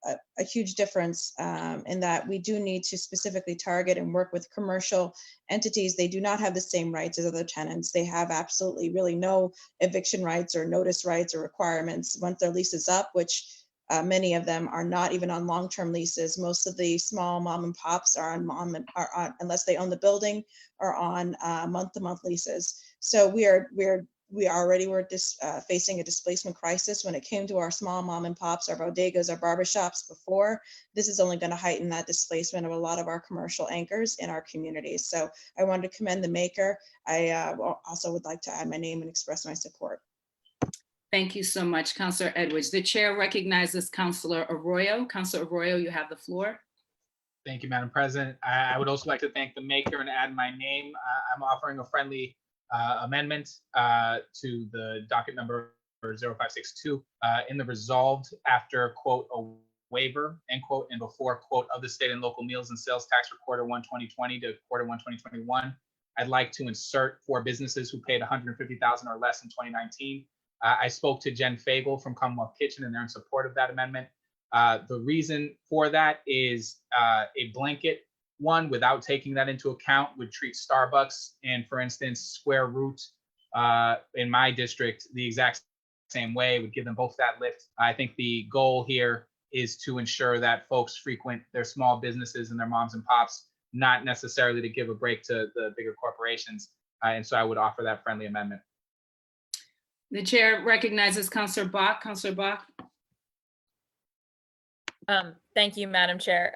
huge difference in that we do need to specifically target and work with commercial entities. They do not have the same rights as other tenants. They have absolutely really no eviction rights or notice rights or requirements once their lease is up, which many of them are not even on long-term leases. Most of the small mom and pops are on unless they own the building, are on month-to-month leases. So we already were facing a displacement crisis when it came to our small mom and pops, our bodegas, our barbershops before. This is only going to heighten that displacement of a lot of our commercial anchors in our communities. So I wanted to commend the maker. I also would like to add my name and express my support. Thank you so much, Councilor Edwards. The chair recognizes Councilor Arroyo. Councilor Arroyo, you have the floor. Thank you, Madam President. I would also like to thank the maker and add my name. I'm offering a friendly amendment to the docket number 0562 in the resolved after quote a waiver end quote and before quote of the state and local meals and sales tax for quarter 1 2020 to quarter 1 2021. I'd like to insert for businesses who paid $150,000 or less in 2019 I spoke to Jen Fagel from Commonwealth Kitchen, and they're in support of that amendment. The reason for that is a blanket one without taking that into account would treat Starbucks and, for instance, Square Root in my district the exact same way, would give them both that lift. I think the goal here is to ensure that folks frequent their small businesses and their moms and pops, not necessarily to give a break to the bigger corporations. And so I would offer that friendly amendment. The chair recognizes Councillor Bach. Councillor Bach. Thank you, Madam Chair.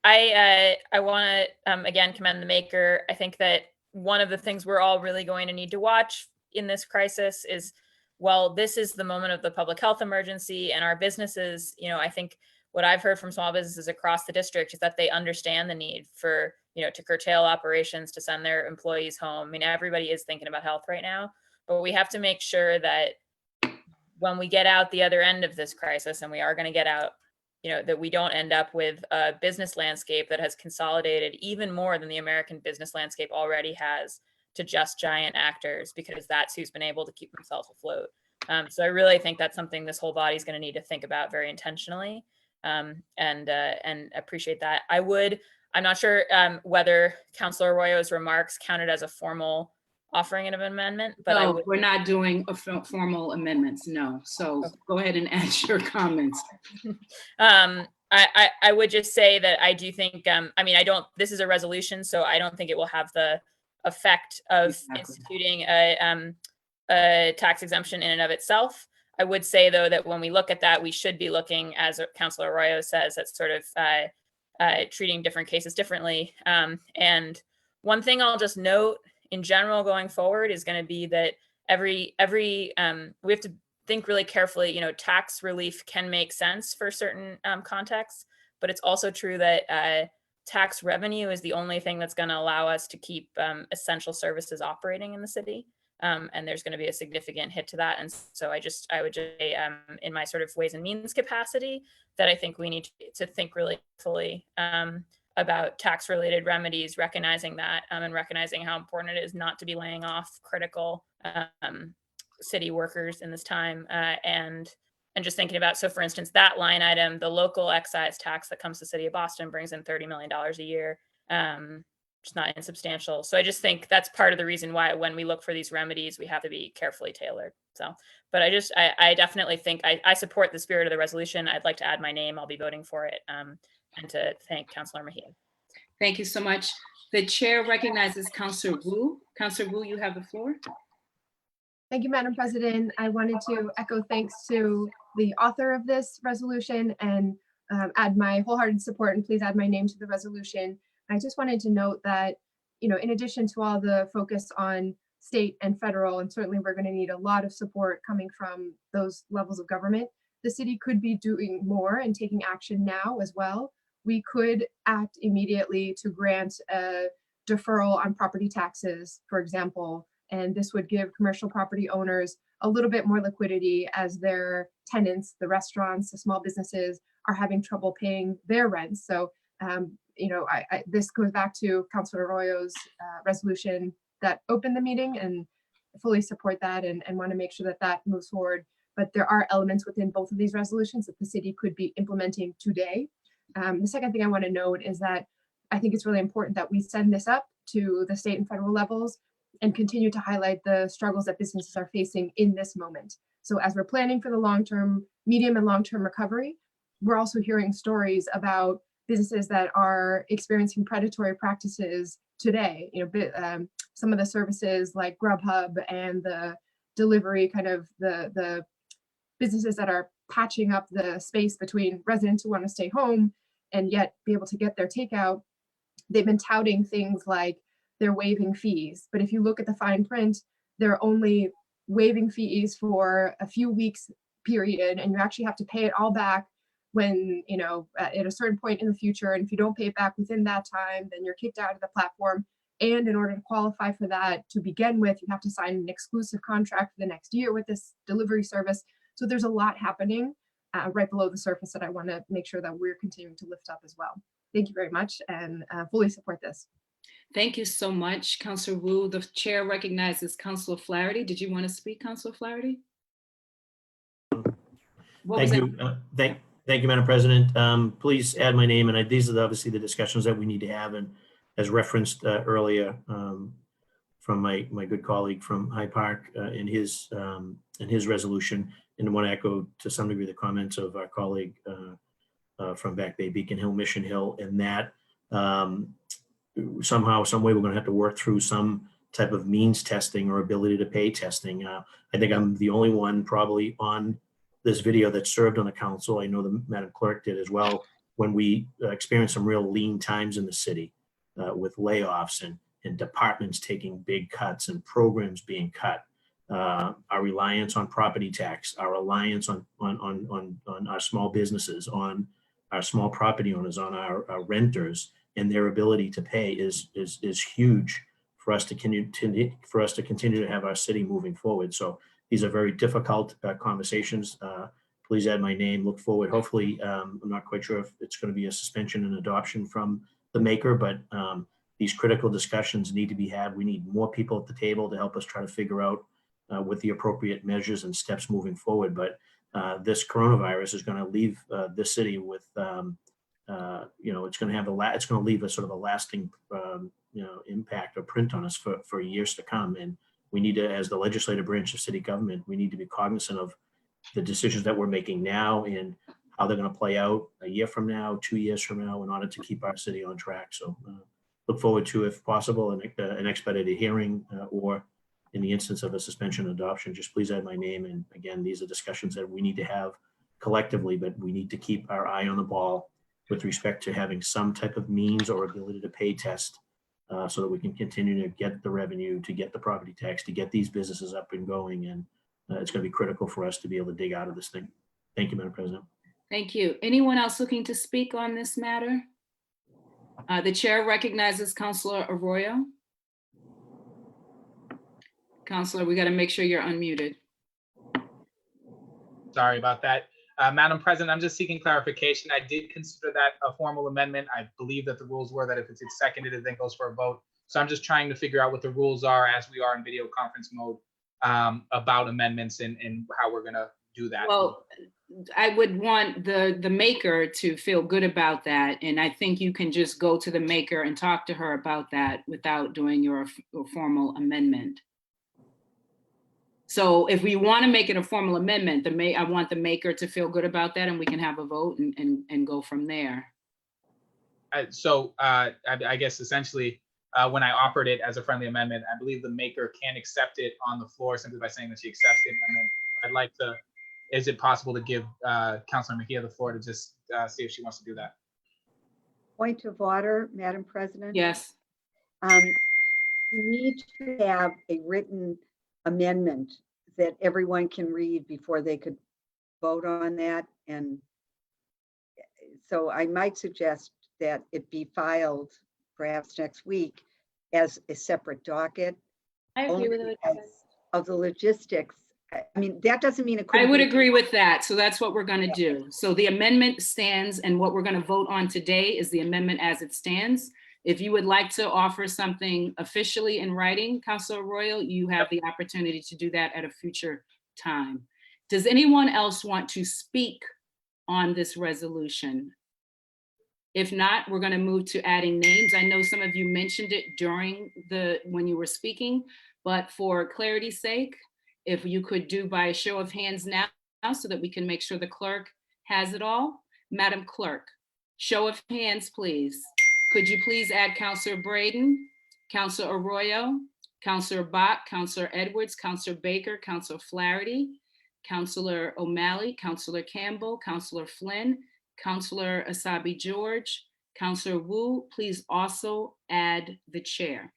I want to again commend the maker. I think that one of the things we're all really going to need to watch in this crisis is, well, this is the moment of the public health emergency, and our businesses, you know, I think what I've heard from small businesses across the district is that they understand the need for, you know, to curtail operations, to send their employees home. I mean, everybody is thinking about health right now, but we have to make sure that when we get out the other end of this crisis, and we are going to get out, you know, that we don't end up with a business landscape that has consolidated even more than the American business landscape already has to just giant actors, because that's who's been able to keep themselves afloat. So I really think that's something this whole body is going to need to think about very intentionally, and appreciate that. I'm not sure whether Councilor Arroyo's remarks counted as a formal offering of an amendment, but no, we're not doing formal amendments, no. So go ahead and add your comments. I would just say that I do think, I mean, this is a resolution, so I don't think it will have the effect of instituting a tax exemption in and of itself. I would say, though, that when we look at that, we should be looking, as Councilor Arroyo says, at sort of treating different cases differently. And one thing I'll just note in general going forward is going to be that we have to think really carefully. You know, tax relief can make sense for certain contexts, but it's also true that tax revenue is the only thing that's going to allow us to keep essential services operating in the city. And there's going to be a significant hit to that. And so I would just say, in my sort of ways and means capacity, that I think we need to think really fully about tax related remedies, recognizing that and recognizing how important it is not to be laying off critical city workers in this time, and just thinking about, so for instance, that line item, the local excise tax that comes to the city of Boston brings in $30 million a year. It's not insubstantial. So I just think that's part of the reason why when we look for these remedies, we have to be carefully tailored. So, but I definitely think I support the spirit of the resolution. I'd like to add my name. I'll be voting for it. And to thank Councilor Mejia. Thank you so much. The chair recognizes Councilor Wu. Councilor Wu, you have the floor. Thank you, Madam President. I wanted to echo thanks to the author of this resolution and add my wholehearted support, and please add my name to the resolution. I just wanted to note that, you know, in addition to all the focus on state and federal, and certainly we're going to need a lot of support coming from those levels of government, the city could be doing more and taking action now as well. We could act immediately to grant a deferral on property taxes, for example, and this would give commercial property owners a little bit more liquidity as their tenants, the restaurants, the small businesses, are having trouble paying their rents. So, you know, this goes back to Councilor Arroyo's resolution that opened the meeting, and fully support that and want to make sure that that moves forward. But there are elements within both of these resolutions that the city could be implementing today. The second thing I want to note is that I think it's really important that we send this up to the state and federal levels and continue to highlight the struggles that businesses are facing in this moment. So as we're planning for the long-term, medium and long-term recovery, we're also hearing stories about businesses that are experiencing predatory practices today. You know, some of the services like Grubhub and the delivery, kind of the businesses that are patching up the space between residents who want to stay home and yet be able to get their takeout. They've been touting things like they're waiving fees, but if you look at the fine print, they're only waiving fees for a few weeks period, and you actually have to pay it all back when, you know, at a certain point in the future. And if you don't pay it back within that time, then you're kicked out of the platform. And in order to qualify for that to begin with, you have to sign an exclusive contract for the next year with this delivery service. So there's a lot happening right below the surface that I want to make sure that we're continuing to lift up as well. Thank you very much, and fully support this. Thank you so much, Councilor Wu. The chair recognizes Councilor Flaherty. Did you want to speak, Councilor Flaherty? What was Thank it? you. Thank you, Madam President. Please add my name, and these are obviously the discussions that we need to have, and as referenced earlier from my good colleague from Hyde Park in his resolution, and I want to echo to some degree the comments of our colleague from Back Bay, Beacon Hill, Mission Hill, and that somehow, some way, we're going to have to work through some type of means testing or ability to pay testing. I think I'm the only one probably on this video that served on the council. I know the Madam Clerk did as well, when we experienced some real lean times in the city with layoffs and departments taking big cuts and programs being cut. Our reliance on property tax, our reliance on our small businesses, on our small property owners, on our renters, and their ability to pay is huge for us to continue to have our city moving forward. So these are very difficult conversations. Please add my name. Look forward. Hopefully, I'm not quite sure if it's going to be a suspension and adoption from the maker, but these critical discussions need to be had. We need more people at the table to help us try to figure out with the appropriate measures and steps moving forward. But this coronavirus is going to leave this city with, it's going to leave a sort of a lasting, impact or print on us for years to come. And we need to, as the legislative branch of city government, we need to be cognizant of the decisions that we're making now and how they're going to play out a year from now, 2 years from now, in order to keep our city on track. So look forward to, if possible, an expedited hearing or in the instance of a suspension adoption, just please add my name. And again, these are discussions that we need to have collectively, but we need to keep our eye on the ball with respect to having some type of means or ability to pay test so that we can continue to get the revenue, to get the property tax, to get these businesses up and going. And it's going to be critical for us to be able to dig out of this thing. Thank you, Madam President. Thank you. Anyone else looking to speak on this matter? The chair recognizes Councilor Arroyo. Councilor, we got to make sure you're unmuted. Sorry about that. Madam President, I'm just seeking clarification. I did consider that a formal amendment. I believe that the rules were that if it's seconded, it then goes for a vote. So I'm just trying to figure out what the rules are as we are in video conference mode about amendments and how we're going to do that. Well, I would want the maker to feel good about that. And I think you can just go to the maker and talk to her about that without doing your formal amendment. So if we want to make it a formal amendment, I want the maker to feel good about that, and we can have a vote and go from there. I guess essentially, when I offered it as a friendly amendment, I believe the maker can accept it on the floor simply by saying that she accepts the amendment. I'd like to, is it possible to give Councilor Mejia the floor to just see if she wants to do that? Point of order, Madam President. Yes. We need to have a written amendment that everyone can read before they could vote on that. And so I might suggest that it be filed perhaps next week as a separate docket. I agree with only it. because of the logistics. I mean, that doesn't mean it I couldn't would be- agree with that. So that's what we're going to do. So the amendment stands, and what we're going to vote on today is the amendment as it stands. If you would like to offer something officially in writing, Councilor Arroyo, you have the opportunity to do that at a future time. Does anyone else want to speak on this resolution? If not, we're going to move to adding names. I know some of you mentioned it during when you were speaking, but for clarity's sake, if you could do by a show of hands now so that we can make sure the clerk has it all. Madam Clerk, show of hands, please. Could you please add Councilor Braden, Councilor Arroyo, Councilor Bach, Councilor Edwards, Councilor Baker, Councilor Flaherty, Councilor O'Malley, Councilor Campbell, Councilor Flynn, Councilor Asabi George, Councilor Wu, please also add the chair.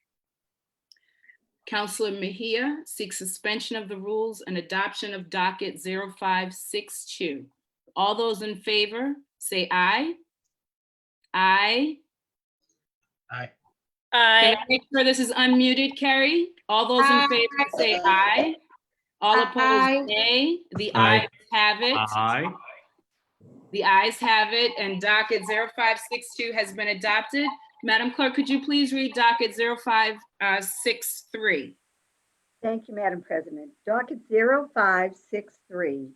Councilor Mejia seeks suspension of the rules and adoption of docket 0562. All those in favor, say aye. Aye. Aye. Can I make sure this is unmuted, Carrie? All those in favor say aye. All opposed, nay. The ayes have it. Aye. The ayes have it, and docket 0562 has been adopted. Madam Clerk, could you please read docket 0563? Thank you, Madam President. Docket 0563,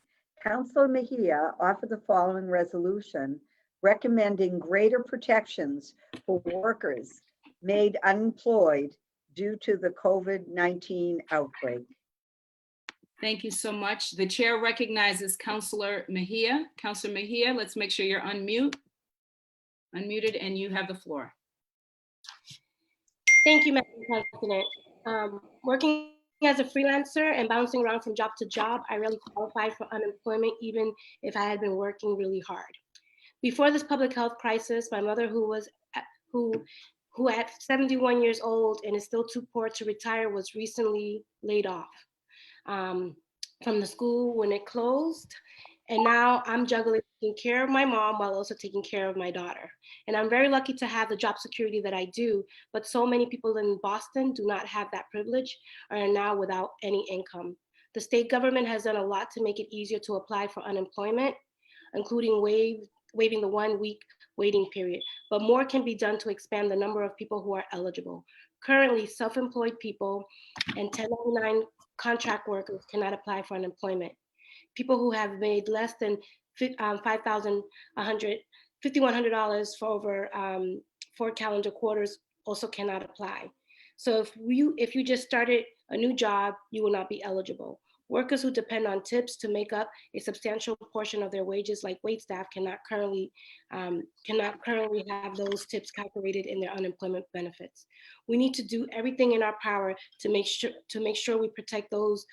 Councilor Mejia offered the following resolution recommending greater protections for workers made unemployed due to the COVID-19 outbreak. Thank you so much. The chair recognizes Councilor Mejia. Councilor Mejia, let's make sure you're unmuted, and you have the floor. Thank you, Madam President. Working as a freelancer and bouncing around from job to job, I really qualified for unemployment even if I had been working really hard. Before this public health crisis, my mother, who at 71 years old and is still too poor to retire, was recently laid off from the school when it closed. And now I'm juggling taking care of my mom while also taking care of my daughter. And I'm very lucky to have the job security that I do, but so many people in Boston do not have that privilege and are now without any income. The state government has done a lot to make it easier to apply for unemployment, including waiving the 1 week waiting period, but more can be done to expand the number of people who are eligible. Currently, self-employed people and 1099 contract workers cannot apply for unemployment. People who have made less than $5,100 for over 4 calendar quarters also cannot apply. So if you just started a new job, you will not be eligible. Workers who depend on tips to make up a substantial portion of their wages, like wait staff, cannot currently have those tips calculated in their unemployment benefits. We need to do everything in our power to make sure we protect those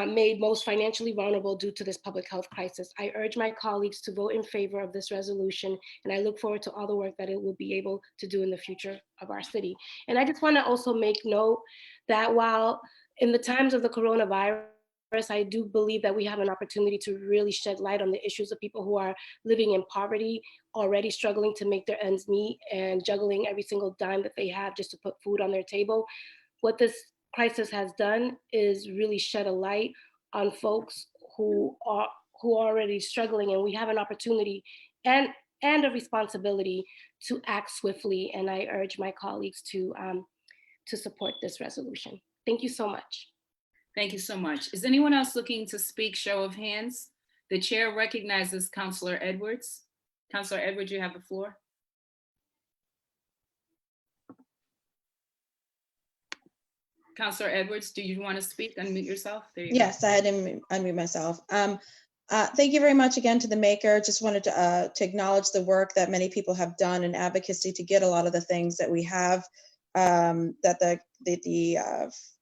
made most financially vulnerable due to this public health crisis. I urge my colleagues to vote in favor of this resolution, and I look forward to all the work that it will be able to do in the future of our city. And I just want to also make note that while in the times of the coronavirus, I do believe that we have an opportunity to really shed light on the issues of people who are living in poverty, already struggling to make their ends meet and juggling every single dime that they have just to put food on their table. What this crisis has done is really shed a light on folks who are already struggling, and we have an opportunity and a responsibility to act swiftly. And I urge my colleagues to support this resolution. Thank you so much. Thank you so much. Is anyone else looking to speak? Show of hands. The chair recognizes Councilor Edwards. Councilor Edwards, you have the floor. Councilor Edwards, do you want to speak? Unmute yourself. There you Yes, I had to unmute myself. Thank you very much again to the maker. Just wanted to acknowledge the work that many people have done in advocacy to get a lot of the things that we have that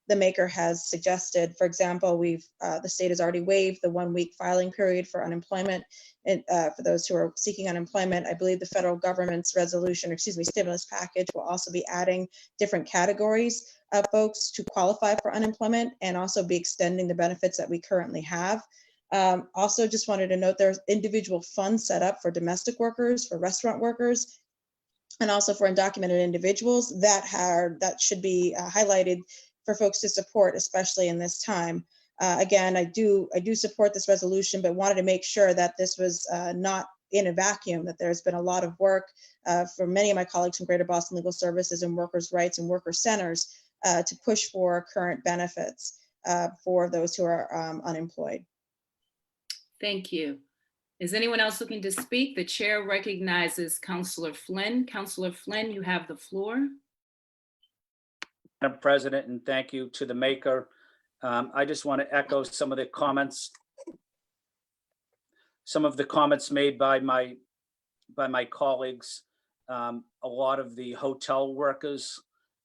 the maker has suggested. For example, the state has already waived the 1 week filing period for unemployment and for those who are seeking unemployment. I believe the federal government's stimulus package will also be adding different categories of folks to qualify for unemployment and also be extending the benefits that we currently have. Also just wanted to note there's individual funds set up for domestic workers, for restaurant workers, and also for undocumented individuals that should be highlighted for folks to support, especially in this time. Again, I do support this resolution, but wanted to make sure that this was not in a vacuum, that there's been a lot of work for many of my colleagues from Greater Boston Legal Services and workers' rights and worker centers to push for current benefits for those who are unemployed. Thank you. Is anyone else looking to speak? The chair recognizes Councilor Flynn. Councilor Flynn, you have the floor. Madam President, and thank you to the maker. I just want to echo some of the comments made by my colleagues. A lot of the hotel workers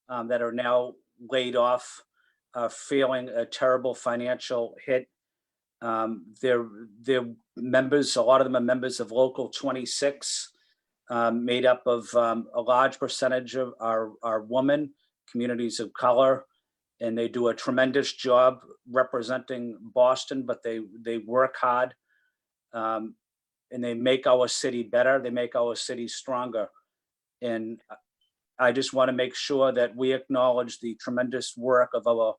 that are now laid off are feeling a terrible financial hit. They're members, a lot of them are members of Local 26, made up of a large percentage of our women, communities of color, and they do a tremendous job representing Boston, but they work hard, and they make our city better, they make our city stronger. And I just want to make sure that we acknowledge the tremendous work of our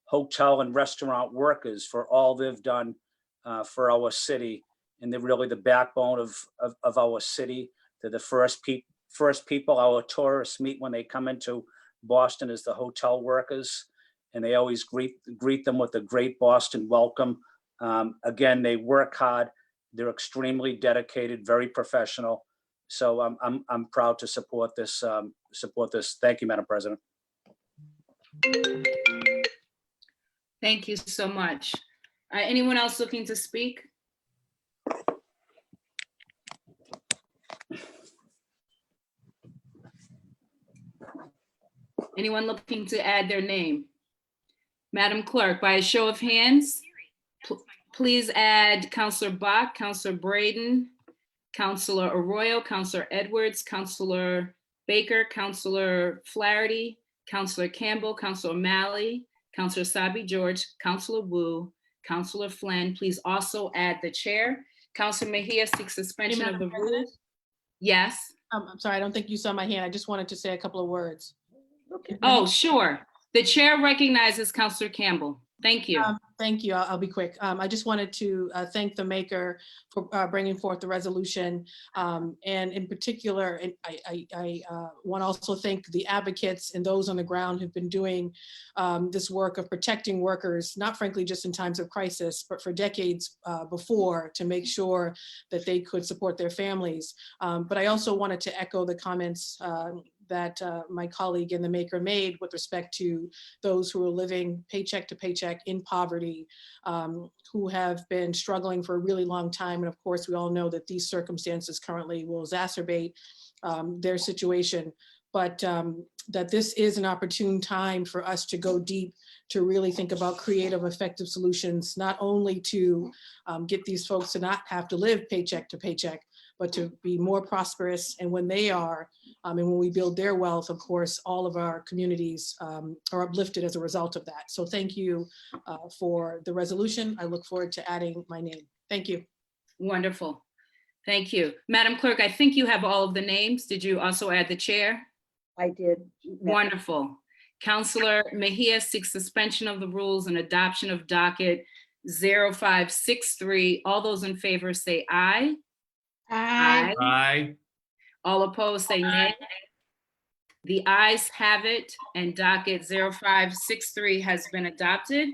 hotel and restaurant workers for all they've done for our city. And they're really the backbone of our city. They're the first people our tourists meet when they come into Boston is the hotel workers. And they always greet them with a great Boston welcome. Again, they work hard. They're extremely dedicated, very professional. So I'm proud to support this. Thank you, Madam President. Thank you so much. Anyone else looking to speak? Anyone looking to add their name? Madam Clerk, by a show of hands, please add Councillor Bach, Councillor Braden, Councillor Arroyo, Councillor Edwards, Councillor Baker, Councillor Flaherty, Councillor Campbell, Councillor O'Malley, Councillor Sabi George, Councillor Wu, Councillor Flynn. Please also add the chair. Councillor Mejia seeks suspension of the Madam President? rules. Yes. I'm sorry, I don't think you saw my hand. I just wanted to say a couple of words. Oh, sure. The chair recognizes Councillor Campbell. Thank you. Thank you. I'll be quick. I just wanted to thank the maker for bringing forth the resolution. And in particular, and I want to also thank the advocates and those on the ground who've been doing this work of protecting workers, not frankly just in times of crisis, but for decades before, to make sure that they could support their families. But I also wanted to echo the comments that my colleague and the maker made with respect to those who are living paycheck to paycheck in poverty, who have been struggling for a really long time. And of course, we all know that these circumstances currently will exacerbate their situation, but that this is an opportune time for us to go deep, to really think about creative, effective solutions, not only to get these folks to not have to live paycheck to paycheck, but to be more prosperous. And when they are, and when we build their wealth, of course, all of our communities are uplifted as a result of that. So thank you for the resolution. I look forward to adding my name. Thank you. Wonderful. Thank you. Madam Clerk, I think you have all of the names. Did you also add the chair? I did. Wonderful. Councillor Mejia seeks suspension of the rules and adoption of docket 0563. All those in favor say aye. Aye. Aye. All opposed say nay. The ayes have it, and docket 0563 has been adopted.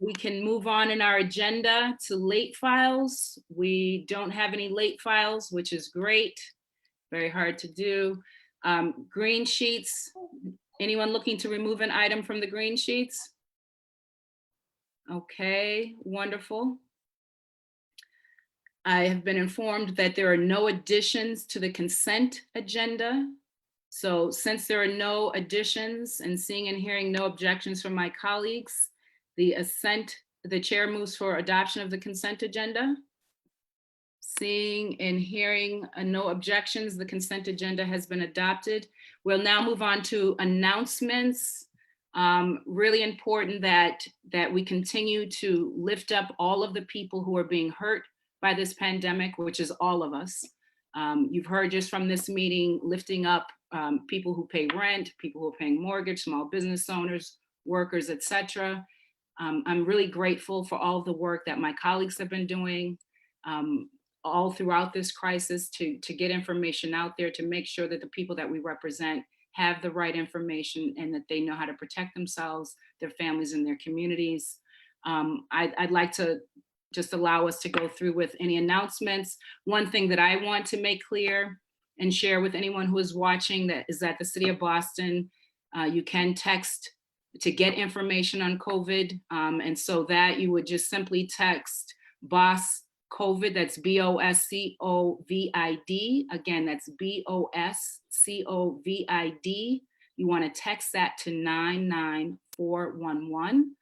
We can move on in our agenda to late files. We don't have any late files, which is great. Very hard to do. Green sheets. Anyone looking to remove an item from the green sheets? Okay, wonderful. I have been informed that there are no additions to the consent agenda. So since there are no additions and seeing and hearing no objections from my colleagues, the chair moves for adoption of the consent agenda. Seeing and hearing no objections, the consent agenda has been adopted. We'll now move on to announcements. Really important that we continue to lift up all of the people who are being hurt by this pandemic, which is all of us. You've heard just from this meeting, lifting up people who pay rent, people who are paying mortgage, small business owners, workers, etc. I'm really grateful for all of the work that my colleagues have been doing all throughout this crisis to get information out there, to make sure that the people that we represent have the right information and that they know how to protect themselves, their families, and their communities. I'd like to just allow us to go through with any announcements. One thing that I want to make clear and share with anyone who is watching is that the City of Boston, you can text to get information on COVID. And so that you would just simply text BOSS COVID, that's BOSCOVID. Again, that's BOSCOVID. You want to text that to 99411.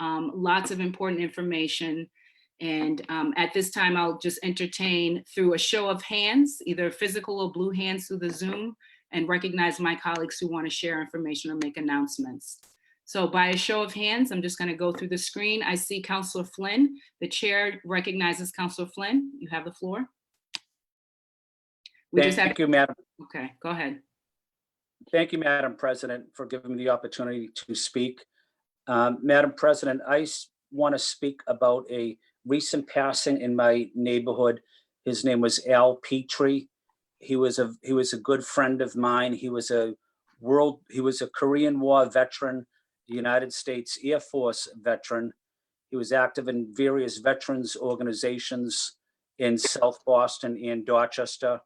Lots of important information. And at this time, I'll just entertain through a show of hands, either physical or blue hands through the Zoom, and recognize my colleagues who want to share information or make announcements. So by a show of hands, I'm just going to go through the screen. I see Councillor Flynn. The chair recognizes Councillor Flynn. You have the floor. Thank you, Madam. Okay, go ahead. Thank you, Madam President, for giving me the opportunity to speak. Madam President, I want to speak about a recent passing in my neighborhood. His name was Al Petrie. He was a good friend of mine. He was a Korean War veteran, the United States Air Force veteran. He was active in various veterans organizations in South Boston and Dorchester.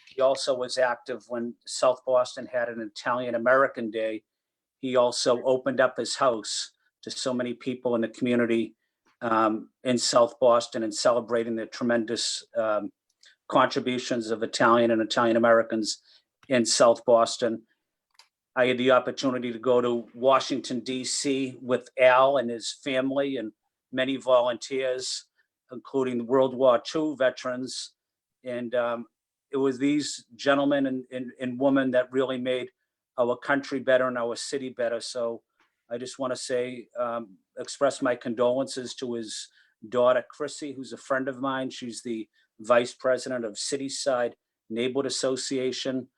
He also was active when South Boston had an Italian American Day. He also opened up his house to so many people in the community in South Boston and celebrating the tremendous contributions of Italian and Italian Americans in South Boston. I had the opportunity to go to Washington, D.C. with Al and his family and many volunteers, including World War II veterans. And it was these gentlemen and women that really made our country better and our city better. So I just want to say, express my condolences to his daughter, Chrissy, who's a friend of mine. She's the vice president of Cityside Neighborhood Association.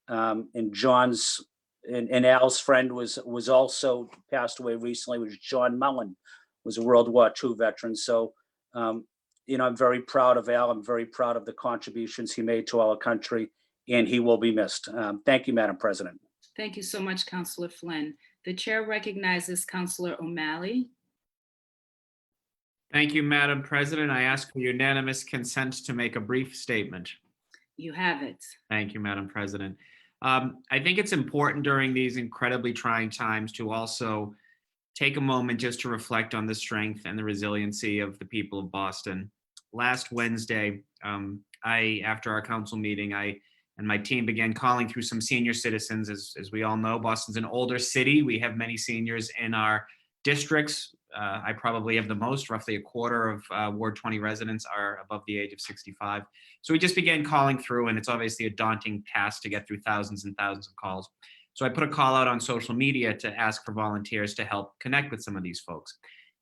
And John's and Al's friend was also passed away recently, was John Mullen, was a World War II veteran. So, you know, I'm very proud of Al. I'm very proud of the contributions he made to our country, and he will be missed. Thank you, Madam President. Thank you so much, Councillor Flynn. The chair recognizes Councillor O'Malley. Thank you, Madam President. I ask for unanimous consent to make a brief statement. You have it. Thank you, Madam President. I think it's important during these incredibly trying times to also take a moment just to reflect on the strength and the resiliency of the people of Boston. Last Wednesday, after our council meeting, I and my team began calling through some senior citizens. As we all know, Boston's an older city. We have many seniors in our districts. I probably have the most, roughly a quarter of Ward 20 residents are above the age of 65. So we just began calling through, and it's obviously a daunting task to get through thousands and thousands of calls. So I put a call out on social media to ask for volunteers to help connect with some of these folks.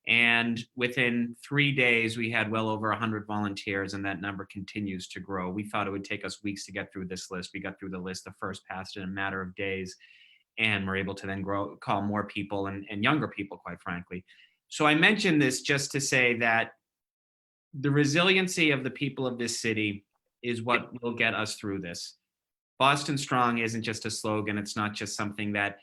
And within 3 days, we had well over 100 volunteers, and that number continues to grow. We thought it would take us weeks to get through this list. We got through the list, the first pass in a matter of days, and we're able to then call more people and younger people, quite frankly. So I mentioned this just to say that the resiliency of the people of this city is what will get us through this. Boston Strong isn't just a slogan. It's not just something that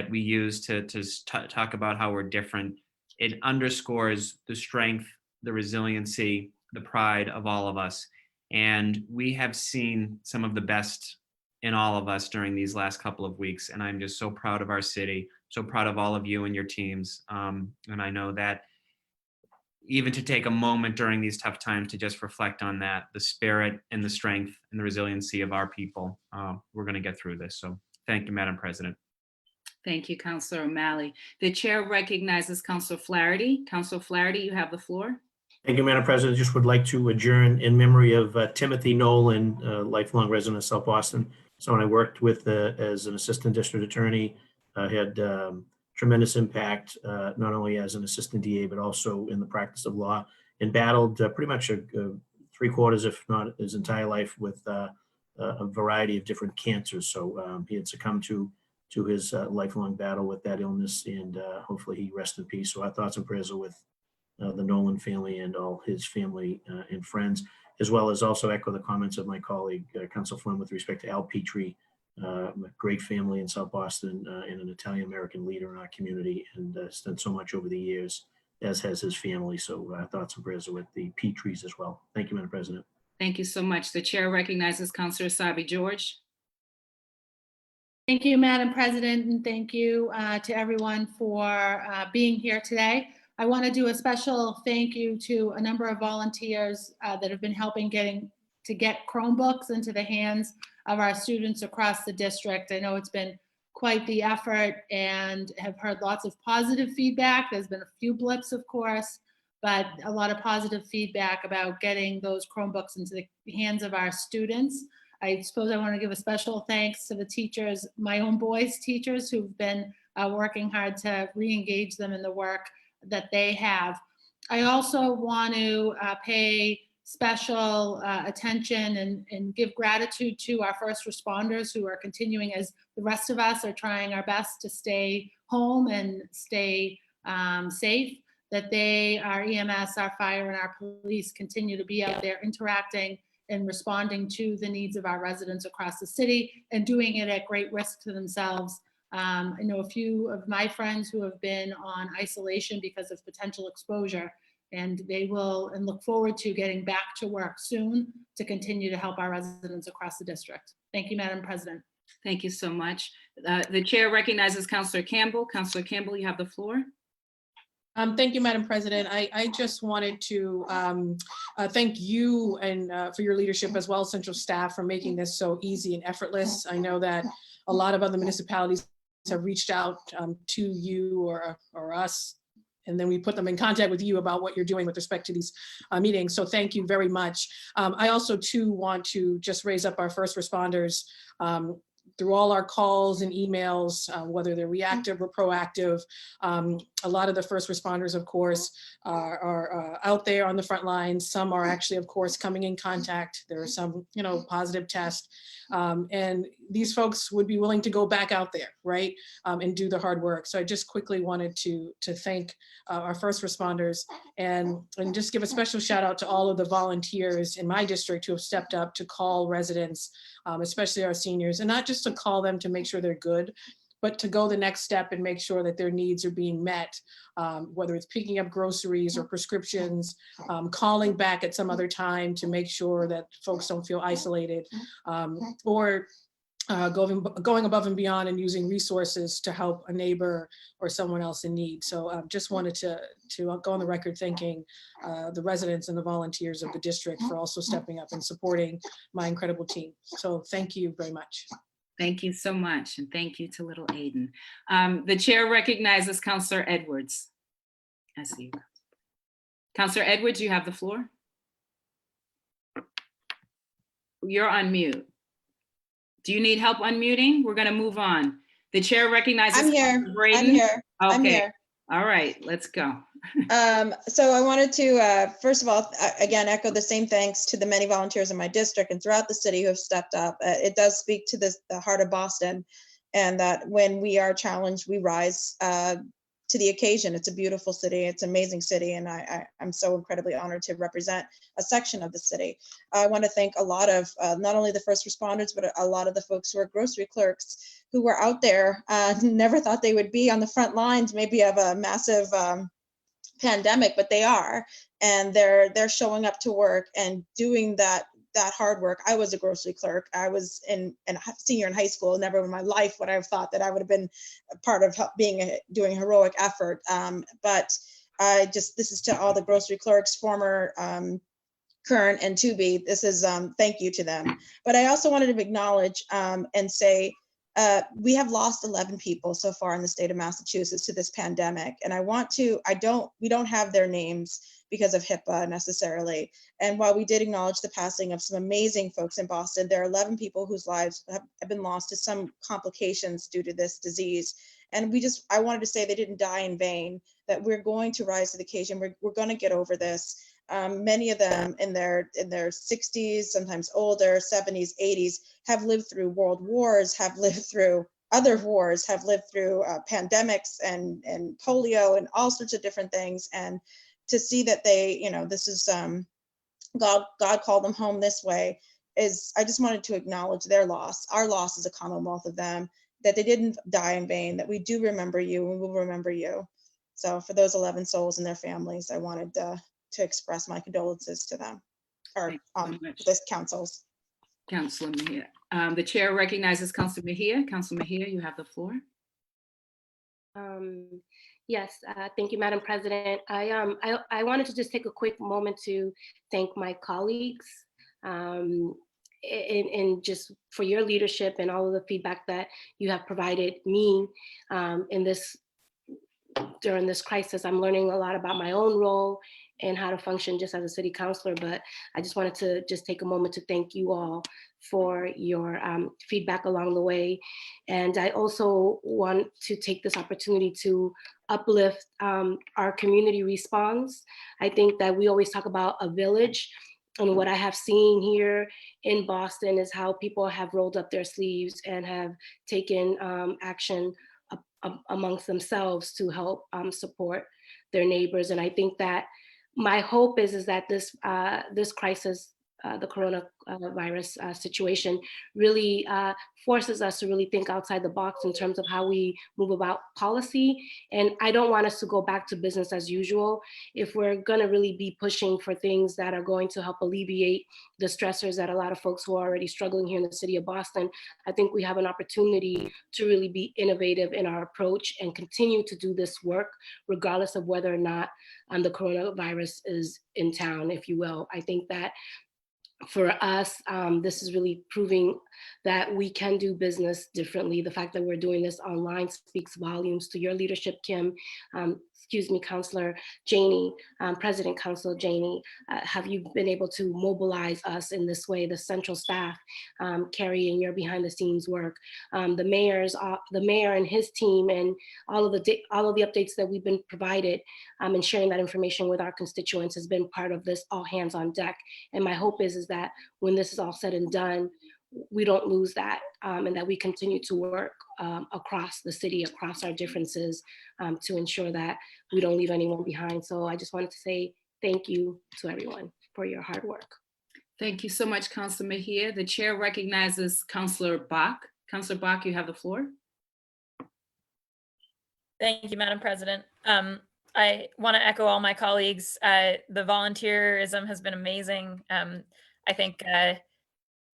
we use to talk about how we're different. It underscores the strength, the resiliency, the pride of all of us. And we have seen some of the best in all of us during these last couple of weeks. And I'm just so proud of our city, so proud of all of you and your teams. And I know that even to take a moment during these tough times to just reflect on that, the spirit and the strength and the resiliency of our people, we're going to get through this. So thank you, Madam President. Thank you, Councillor O'Malley. The chair recognizes Councillor Flaherty. Councillor Flaherty, you have the floor. Thank you, Madam President. Just would like to adjourn in memory of Timothy Nolan, lifelong resident of South Boston. Someone I worked with as an assistant district attorney, had tremendous impact, not only as an assistant DA, but also in the practice of law, and battled pretty much 3/4, if not his entire life, with a variety of different cancers. So he had succumbed to his lifelong battle with that illness, and hopefully he rests in peace. So our thoughts and prayers are with the Nolan family and all his family and friends, as well as also echo the comments of my colleague, Council Flynn, with respect to Al Petrie, a great family in South Boston and an Italian-American leader in our community, and has done so much over the years, as has his family. So thoughts and prayers are with the Petries as well. Thank you, Madam President. Thank you so much. The chair recognizes Councillor Sabi George. Thank you, Madam President, and thank you to everyone for being here today. I want to do a special thank you to a number of volunteers that have been helping to get Chromebooks into the hands of our students across the district. I know it's been quite the effort and have heard lots of positive feedback. There's been a few blips, of course, but a lot of positive feedback about getting those Chromebooks into the hands of our students. I suppose I want to give a special thanks to the teachers, my own boys' teachers, who've been working hard to re-engage them in the work that they have. I also want to pay special attention and give gratitude to our first responders who are continuing, as the rest of us are trying our best to stay home and stay safe, that they, our EMS, our fire, and our police continue to be out there interacting and responding to the needs of our residents across the city, and doing it at great risk to themselves. I know a few of my friends who have been on isolation because of potential exposure, and they will, and look forward to getting back to work soon to continue to help our residents across the district. Thank you, Madam President. Thank you so much. The chair recognizes Councillor Campbell. Councillor Campbell, you have the floor. Thank you, Madam President. I just wanted to thank you and for your leadership as well as central staff for making this so easy and effortless. I know that a lot of other municipalities have reached out to you or us, and then we put them in contact with you about what you're doing with respect to these meetings. So thank you very much. I also too want to just raise up our first responders through all our calls and emails, whether they're reactive or proactive. A lot of the first responders, of course, are out there on the front lines. Some are actually, of course, coming in contact. There are some, positive tests. And these folks would be willing to go back out there, right, and do the hard work. So I just quickly wanted to thank our first responders and just give a special shout out to all of the volunteers in my district who have stepped up to call residents, especially our seniors, and not just to call them to make sure they're good, but to go the next step and make sure that their needs are being met, whether it's picking up groceries or prescriptions, calling back at some other time to make sure that folks don't feel isolated, or going above and beyond and using resources to help a neighbor or someone else in need. So just wanted to go on the record thanking the residents and the volunteers of the district for also stepping up and supporting my incredible team. So thank you very much. Thank you so much, and thank you to little Aiden. The chair recognizes Councillor Edwards. I see you. Councillor Edwards, you have the floor. You're on mute. Do you need help unmuting? We're going to move on. The chair recognizes. I'm here. Councillor Braden. I'm here. Okay. I'm here. All right, let's go. So I wanted to, first of all, again, echo the same thanks to the many volunteers in my district and throughout the city who have stepped up. It does speak to the heart of Boston, and that when we are challenged, we rise to the occasion. It's a beautiful city. It's an amazing city, and I'm so incredibly honored to represent a section of the city. I want to thank a lot of not only the first responders, but a lot of the folks who are grocery clerks who were out there, never thought they would be on the front lines, maybe of a massive pandemic, but they are, and they're showing up to work and doing that hard work. I was a grocery clerk. I was a senior in high school. Never in my life would I have thought that I would have been a part of doing a heroic effort. But this is to all the grocery clerks, former, current, and to be. This is thank you to them. But I also wanted to acknowledge and say we have lost 11 people so far in the state of Massachusetts to this pandemic, and we don't have their names because of HIPAA necessarily. And while we did acknowledge the passing of some amazing folks in Boston, there are 11 people whose lives have been lost to some complications due to this disease. And I wanted to say they didn't die in vain, that we're going to rise to the occasion. We're going to get over this. Many of them in their 60s, sometimes older, 70s, 80s, have lived through world wars, have lived through other wars, have lived through pandemics and polio and all sorts of different things. And to see that they, this is God called them home this way, I just wanted to acknowledge their loss. Our loss is a commonwealth of them, that they didn't die in vain, that we do remember you and we will remember you. So for those 11 souls and their families, I wanted to express my condolences to them, or this councils. Councillor Mejia. The chair recognizes Councillor Mejia. Councillor Mejia, you have the floor. Yes, thank you, Madam President. I wanted to just take a quick moment to thank my colleagues and just for your leadership and all of the feedback that you have provided me during this crisis. I'm learning a lot about my own role and how to function just as a city councilor, but I just wanted to just take a moment to thank you all for your feedback along the way. And I also want to take this opportunity to uplift our community response. I think that we always talk about a village, and what I have seen here in Boston is how people have rolled up their sleeves and have taken action amongst themselves to help support their neighbors. And I think that my hope is that this crisis the coronavirus situation really forces us to really think outside the box in terms of how we move about policy. And I don't want us to go back to business as usual. If we're going to really be pushing for things that are going to help alleviate the stressors that a lot of folks who are already struggling here in the city of Boston, I think we have an opportunity to really be innovative in our approach and continue to do this work, regardless of whether or not the coronavirus is in town, if you will. I think that for us, this is really proving that we can do business differently. The fact that we're doing this online speaks volumes to your leadership, Kim. Excuse me, Councilor Janey, President Councilor Janey. Have you been able to mobilize us in this way, the central staff carrying your behind the scenes work, the mayor and his team, and all of the updates that we've been provided and sharing that information with our constituents has been part of this all hands on deck. And my hope is that when this is all said and done, we don't lose that and that we continue to work across the city, across our differences to ensure that we don't leave anyone behind. So I just wanted to say thank you to everyone for your hard work. Thank you so much, Councilor Mejia. The chair recognizes Councilor Bach. Councilor Bach, you have the floor. Thank you, Madam President. I want to echo all my colleagues. The volunteerism has been amazing. I think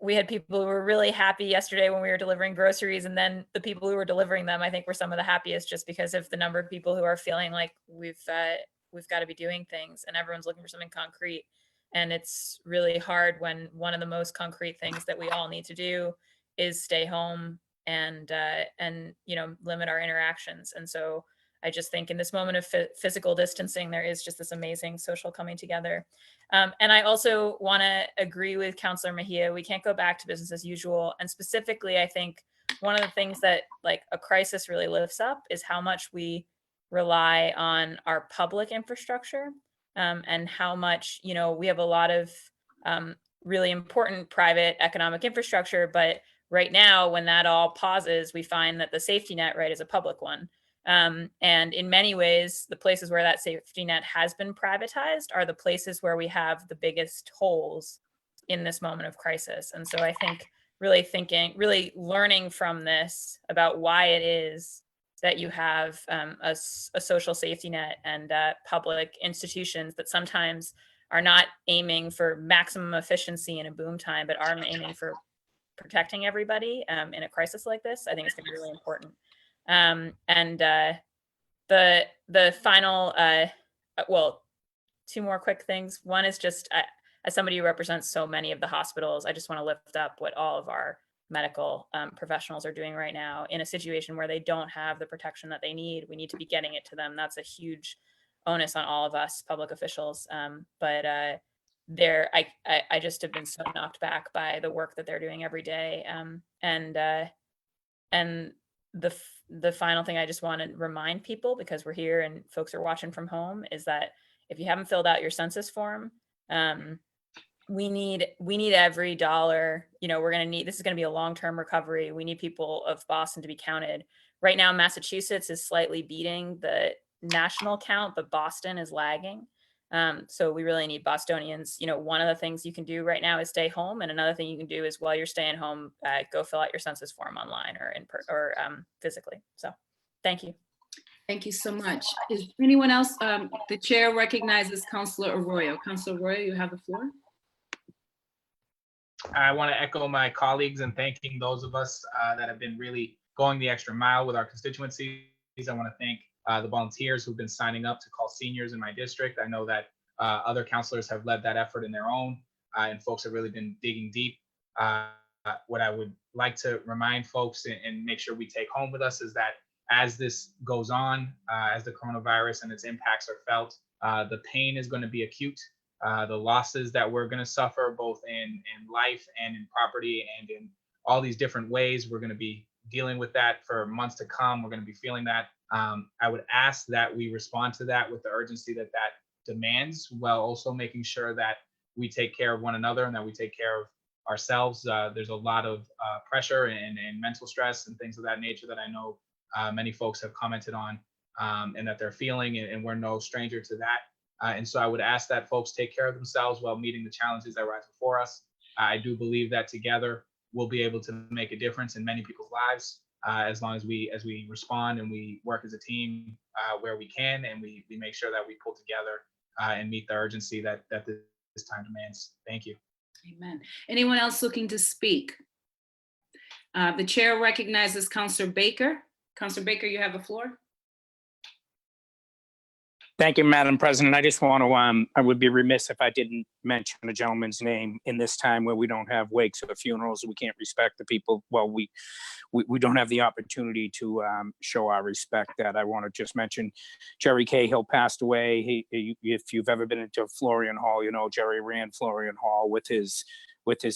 we had people who were really happy yesterday when we were delivering groceries, and then the people who were delivering them, I think, were some of the happiest just because of the number of people who are feeling like we've got to be doing things, and everyone's looking for something concrete. And it's really hard when one of the most concrete things that we all need to do is stay home and limit our interactions. And so I just think in this moment of physical distancing, there is just this amazing social coming together. And I also want to agree with Councilor Mejia. We can't go back to business as usual. And specifically, I think one of the things that like a crisis really lifts up is how much we rely on our public infrastructure and how much, we have a lot of really important private economic infrastructure. But right now, when that all pauses, we find that the safety net, right, is a public one. And in many ways, the places where that safety net has been privatized are the places where we have the biggest holes in this moment of crisis. And so I think really learning from this about why it is that you have a social safety net and public institutions that sometimes are not aiming for maximum efficiency in a boom time, but are aiming for protecting everybody in a crisis like this, I think it's going to be really important. The final, two more quick things. One is just, as somebody who represents so many of the hospitals, I just want to lift up what all of our medical professionals are doing right now in a situation where they don't have the protection that they need. We need to be getting it to them. That's a huge onus on all of us public officials. I just have been so knocked back by the work that they're doing every day. And the final thing I just want to remind people, because we're here and folks are watching from home, is that if you haven't filled out your census form, we need every dollar. This is going to be a long-term recovery. We need people of Boston to be counted. Right now, Massachusetts is slightly beating the national count, but Boston is lagging. So we really need Bostonians. One of the things you can do right now is stay home. And another thing you can do is while you're staying home, go fill out your census form online or physically. So thank you. Thank you so much. Is anyone else? The chair recognizes Councilor Arroyo. Councilor Arroyo, you have the floor. I want to echo my colleagues in thanking those of us that have been really going the extra mile with our constituencies. I want to thank the volunteers who've been signing up to call seniors in my district. I know that other counselors have led that effort in their own, and folks have really been digging deep. What I would like to remind folks and make sure we take home with us is that as this goes on, as the coronavirus and its impacts are felt, the pain is going to be acute. The losses that we're going to suffer both in life and in property and in all these different ways, we're going to be dealing with that for months to come. We're going to be feeling that. I would ask that we respond to that with the urgency that demands, while also making sure that we take care of one another and that we take care of ourselves. There's a lot of pressure and mental stress and things of that nature that I know many folks have commented on and that they're feeling, and we're no stranger to that. And so I would ask that folks take care of themselves while meeting the challenges that rise before us. I do believe that together we'll be able to make a difference in many people's lives as long as we respond and we work as a team where we can, and we make sure that we pull together and meet the urgency that this time demands. Thank you. Amen. Anyone else looking to speak? The chair recognizes Councilor Baker. Councilor Baker, you have the floor. Thank you, Madam President. I just want to, I would be remiss if I didn't mention a gentleman's name in this time where we don't have wakes or funerals. We can't respect the people. Well, we don't have the opportunity to show our respect. That I want to just mention, Jerry Cahill passed away. If you've ever been into Florian Hall, you know Jerry ran Florian Hall with his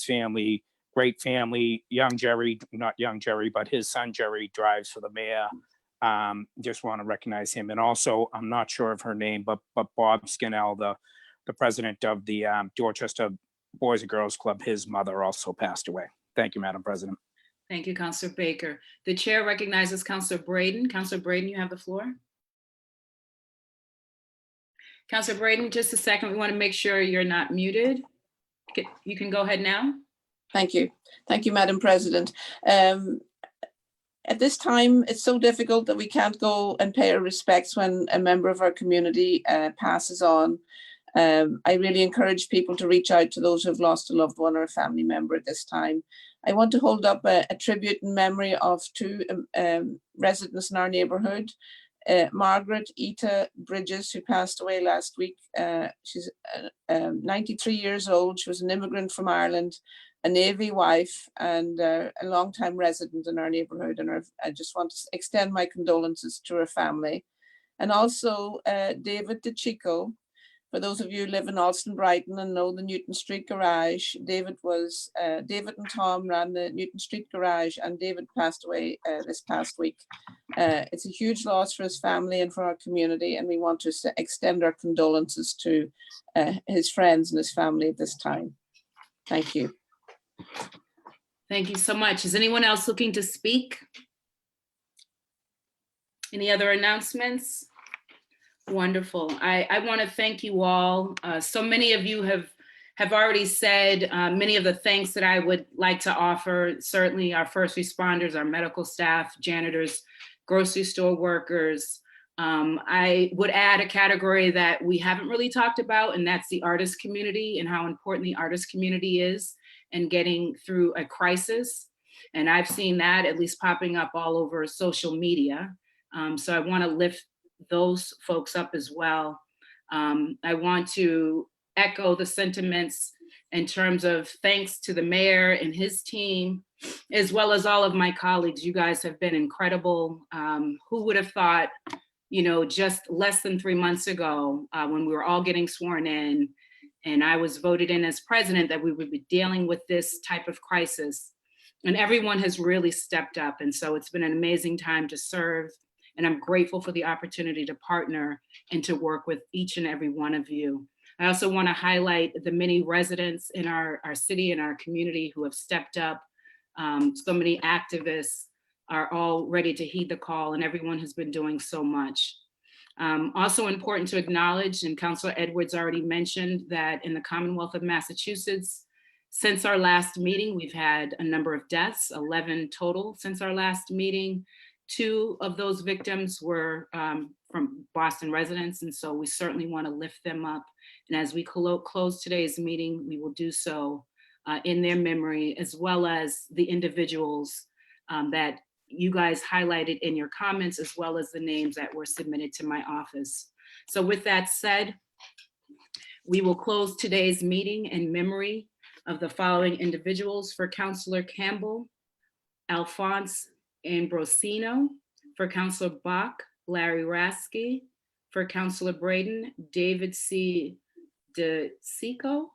family. Great family. Young Jerry, not young Jerry, but his son Jerry drives for the mayor. Just want to recognize him. And also, I'm not sure of her name, but Bob Skinnell, the president of the Dorchester Boys and Girls Club, his mother also passed away. Thank you, Madam President. Thank you, Councilor Baker. The chair recognizes Councilor Braden. Councilor Braden, you have the floor. Councilor Braden, just a second. We want to make sure you're not muted. You can go ahead now. Thank you. Thank you, Madam President. At this time, it's so difficult that we can't go and pay our respects when a member of our community passes on. I really encourage people to reach out to those who have lost a loved one or a family member at this time. I want to hold up a tribute in memory of two residents in our neighbourhood. Margaret Ita Bridges, who passed away last week. She's 93 years old. She was an immigrant from Ireland, a Navy wife, and a longtime resident in our neighbourhood. And I just want to extend my condolences to her family. And also David DeChico. For those of you who live in Alston Brighton and know the Newton Street Garage, David and Tom ran the Newton Street Garage, and David passed away this past week. It's a huge loss for his family and for our community, and we want to extend our condolences to his friends and his family at this time. Thank you. Thank you so much. Is anyone else looking to speak? Any other announcements? Wonderful. I want to thank you all. So many of you have already said many of the thanks that I would like to offer. Certainly our first responders, our medical staff, janitors, grocery store workers. I would add a category that we haven't really talked about, and that's the artist community and how important the artist community is in getting through a crisis. And I've seen that at least popping up all over social media. So I want to lift those folks up as well. I want to echo the sentiments in terms of thanks to the mayor and his team, as well as all of my colleagues. You guys have been incredible. Who would have thought, just less than 3 months ago, when we were all getting sworn in and I was voted in as president, that we would be dealing with this type of crisis. And everyone has really stepped up. And so it's been an amazing time to serve. And I'm grateful for the opportunity to partner and to work with each and every one of you. I also want to highlight the many residents in our city and our community who have stepped up. So many activists are all ready to heed the call, and everyone has been doing so much. Also important to acknowledge, and Councilor Edwards already mentioned, that in the Commonwealth of Massachusetts, since our last meeting, we've had a number of deaths, 11 total since our last meeting. 2 of those victims were from Boston residents, and so we certainly want to lift them up. And as we close today's meeting, we will do so in their memory, as well as the individuals that you guys highlighted in your comments, as well as the names that were submitted to my office. So with that said, we will close today's meeting in memory of the following individuals: for Councilor Campbell, Alphonse Ambrosino; for Councilor Bach, Larry Rasky; for Councilor Braden, David C. DeCicco.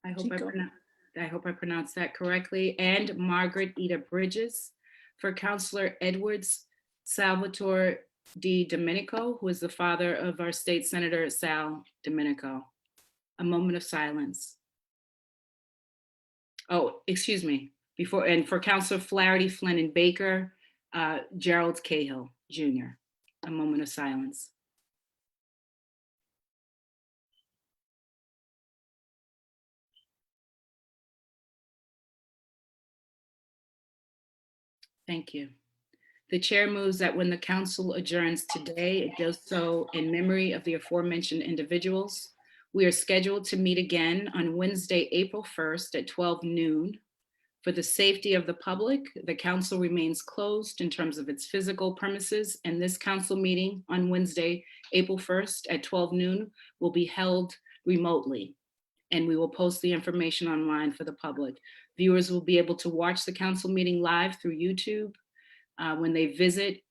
I hope I pronounced that correctly. And Margaret Ita Bridges. For Councilor Edwards, Salvatore D. Domenico, who is the father of our state senator, Sal Domenico. A moment of silence. Oh, excuse me. And for Councilor Flaherty, Flynn, and Baker, Gerald Cahill Jr. A moment of silence. Thank you. The chair moves that when the council adjourns today, it does so in memory of the aforementioned individuals. We are scheduled to meet again on Wednesday, April 1st at 12 noon. For the safety of the public, the council remains closed in terms of its physical premises, and this council meeting on Wednesday, April 1st at 12 noon will be held remotely, and we will post the information online for the public. Viewers will be able to watch the council meeting live through YouTube when they visit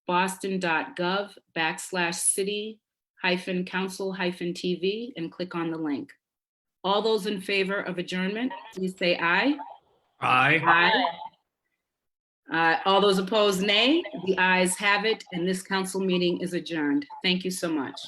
boston.gov/city-council-tv and click on the link. All those in favor of adjournment, please say aye. Aye. All those opposed, nay. The ayes have it, and this council meeting is adjourned. Thank you so much.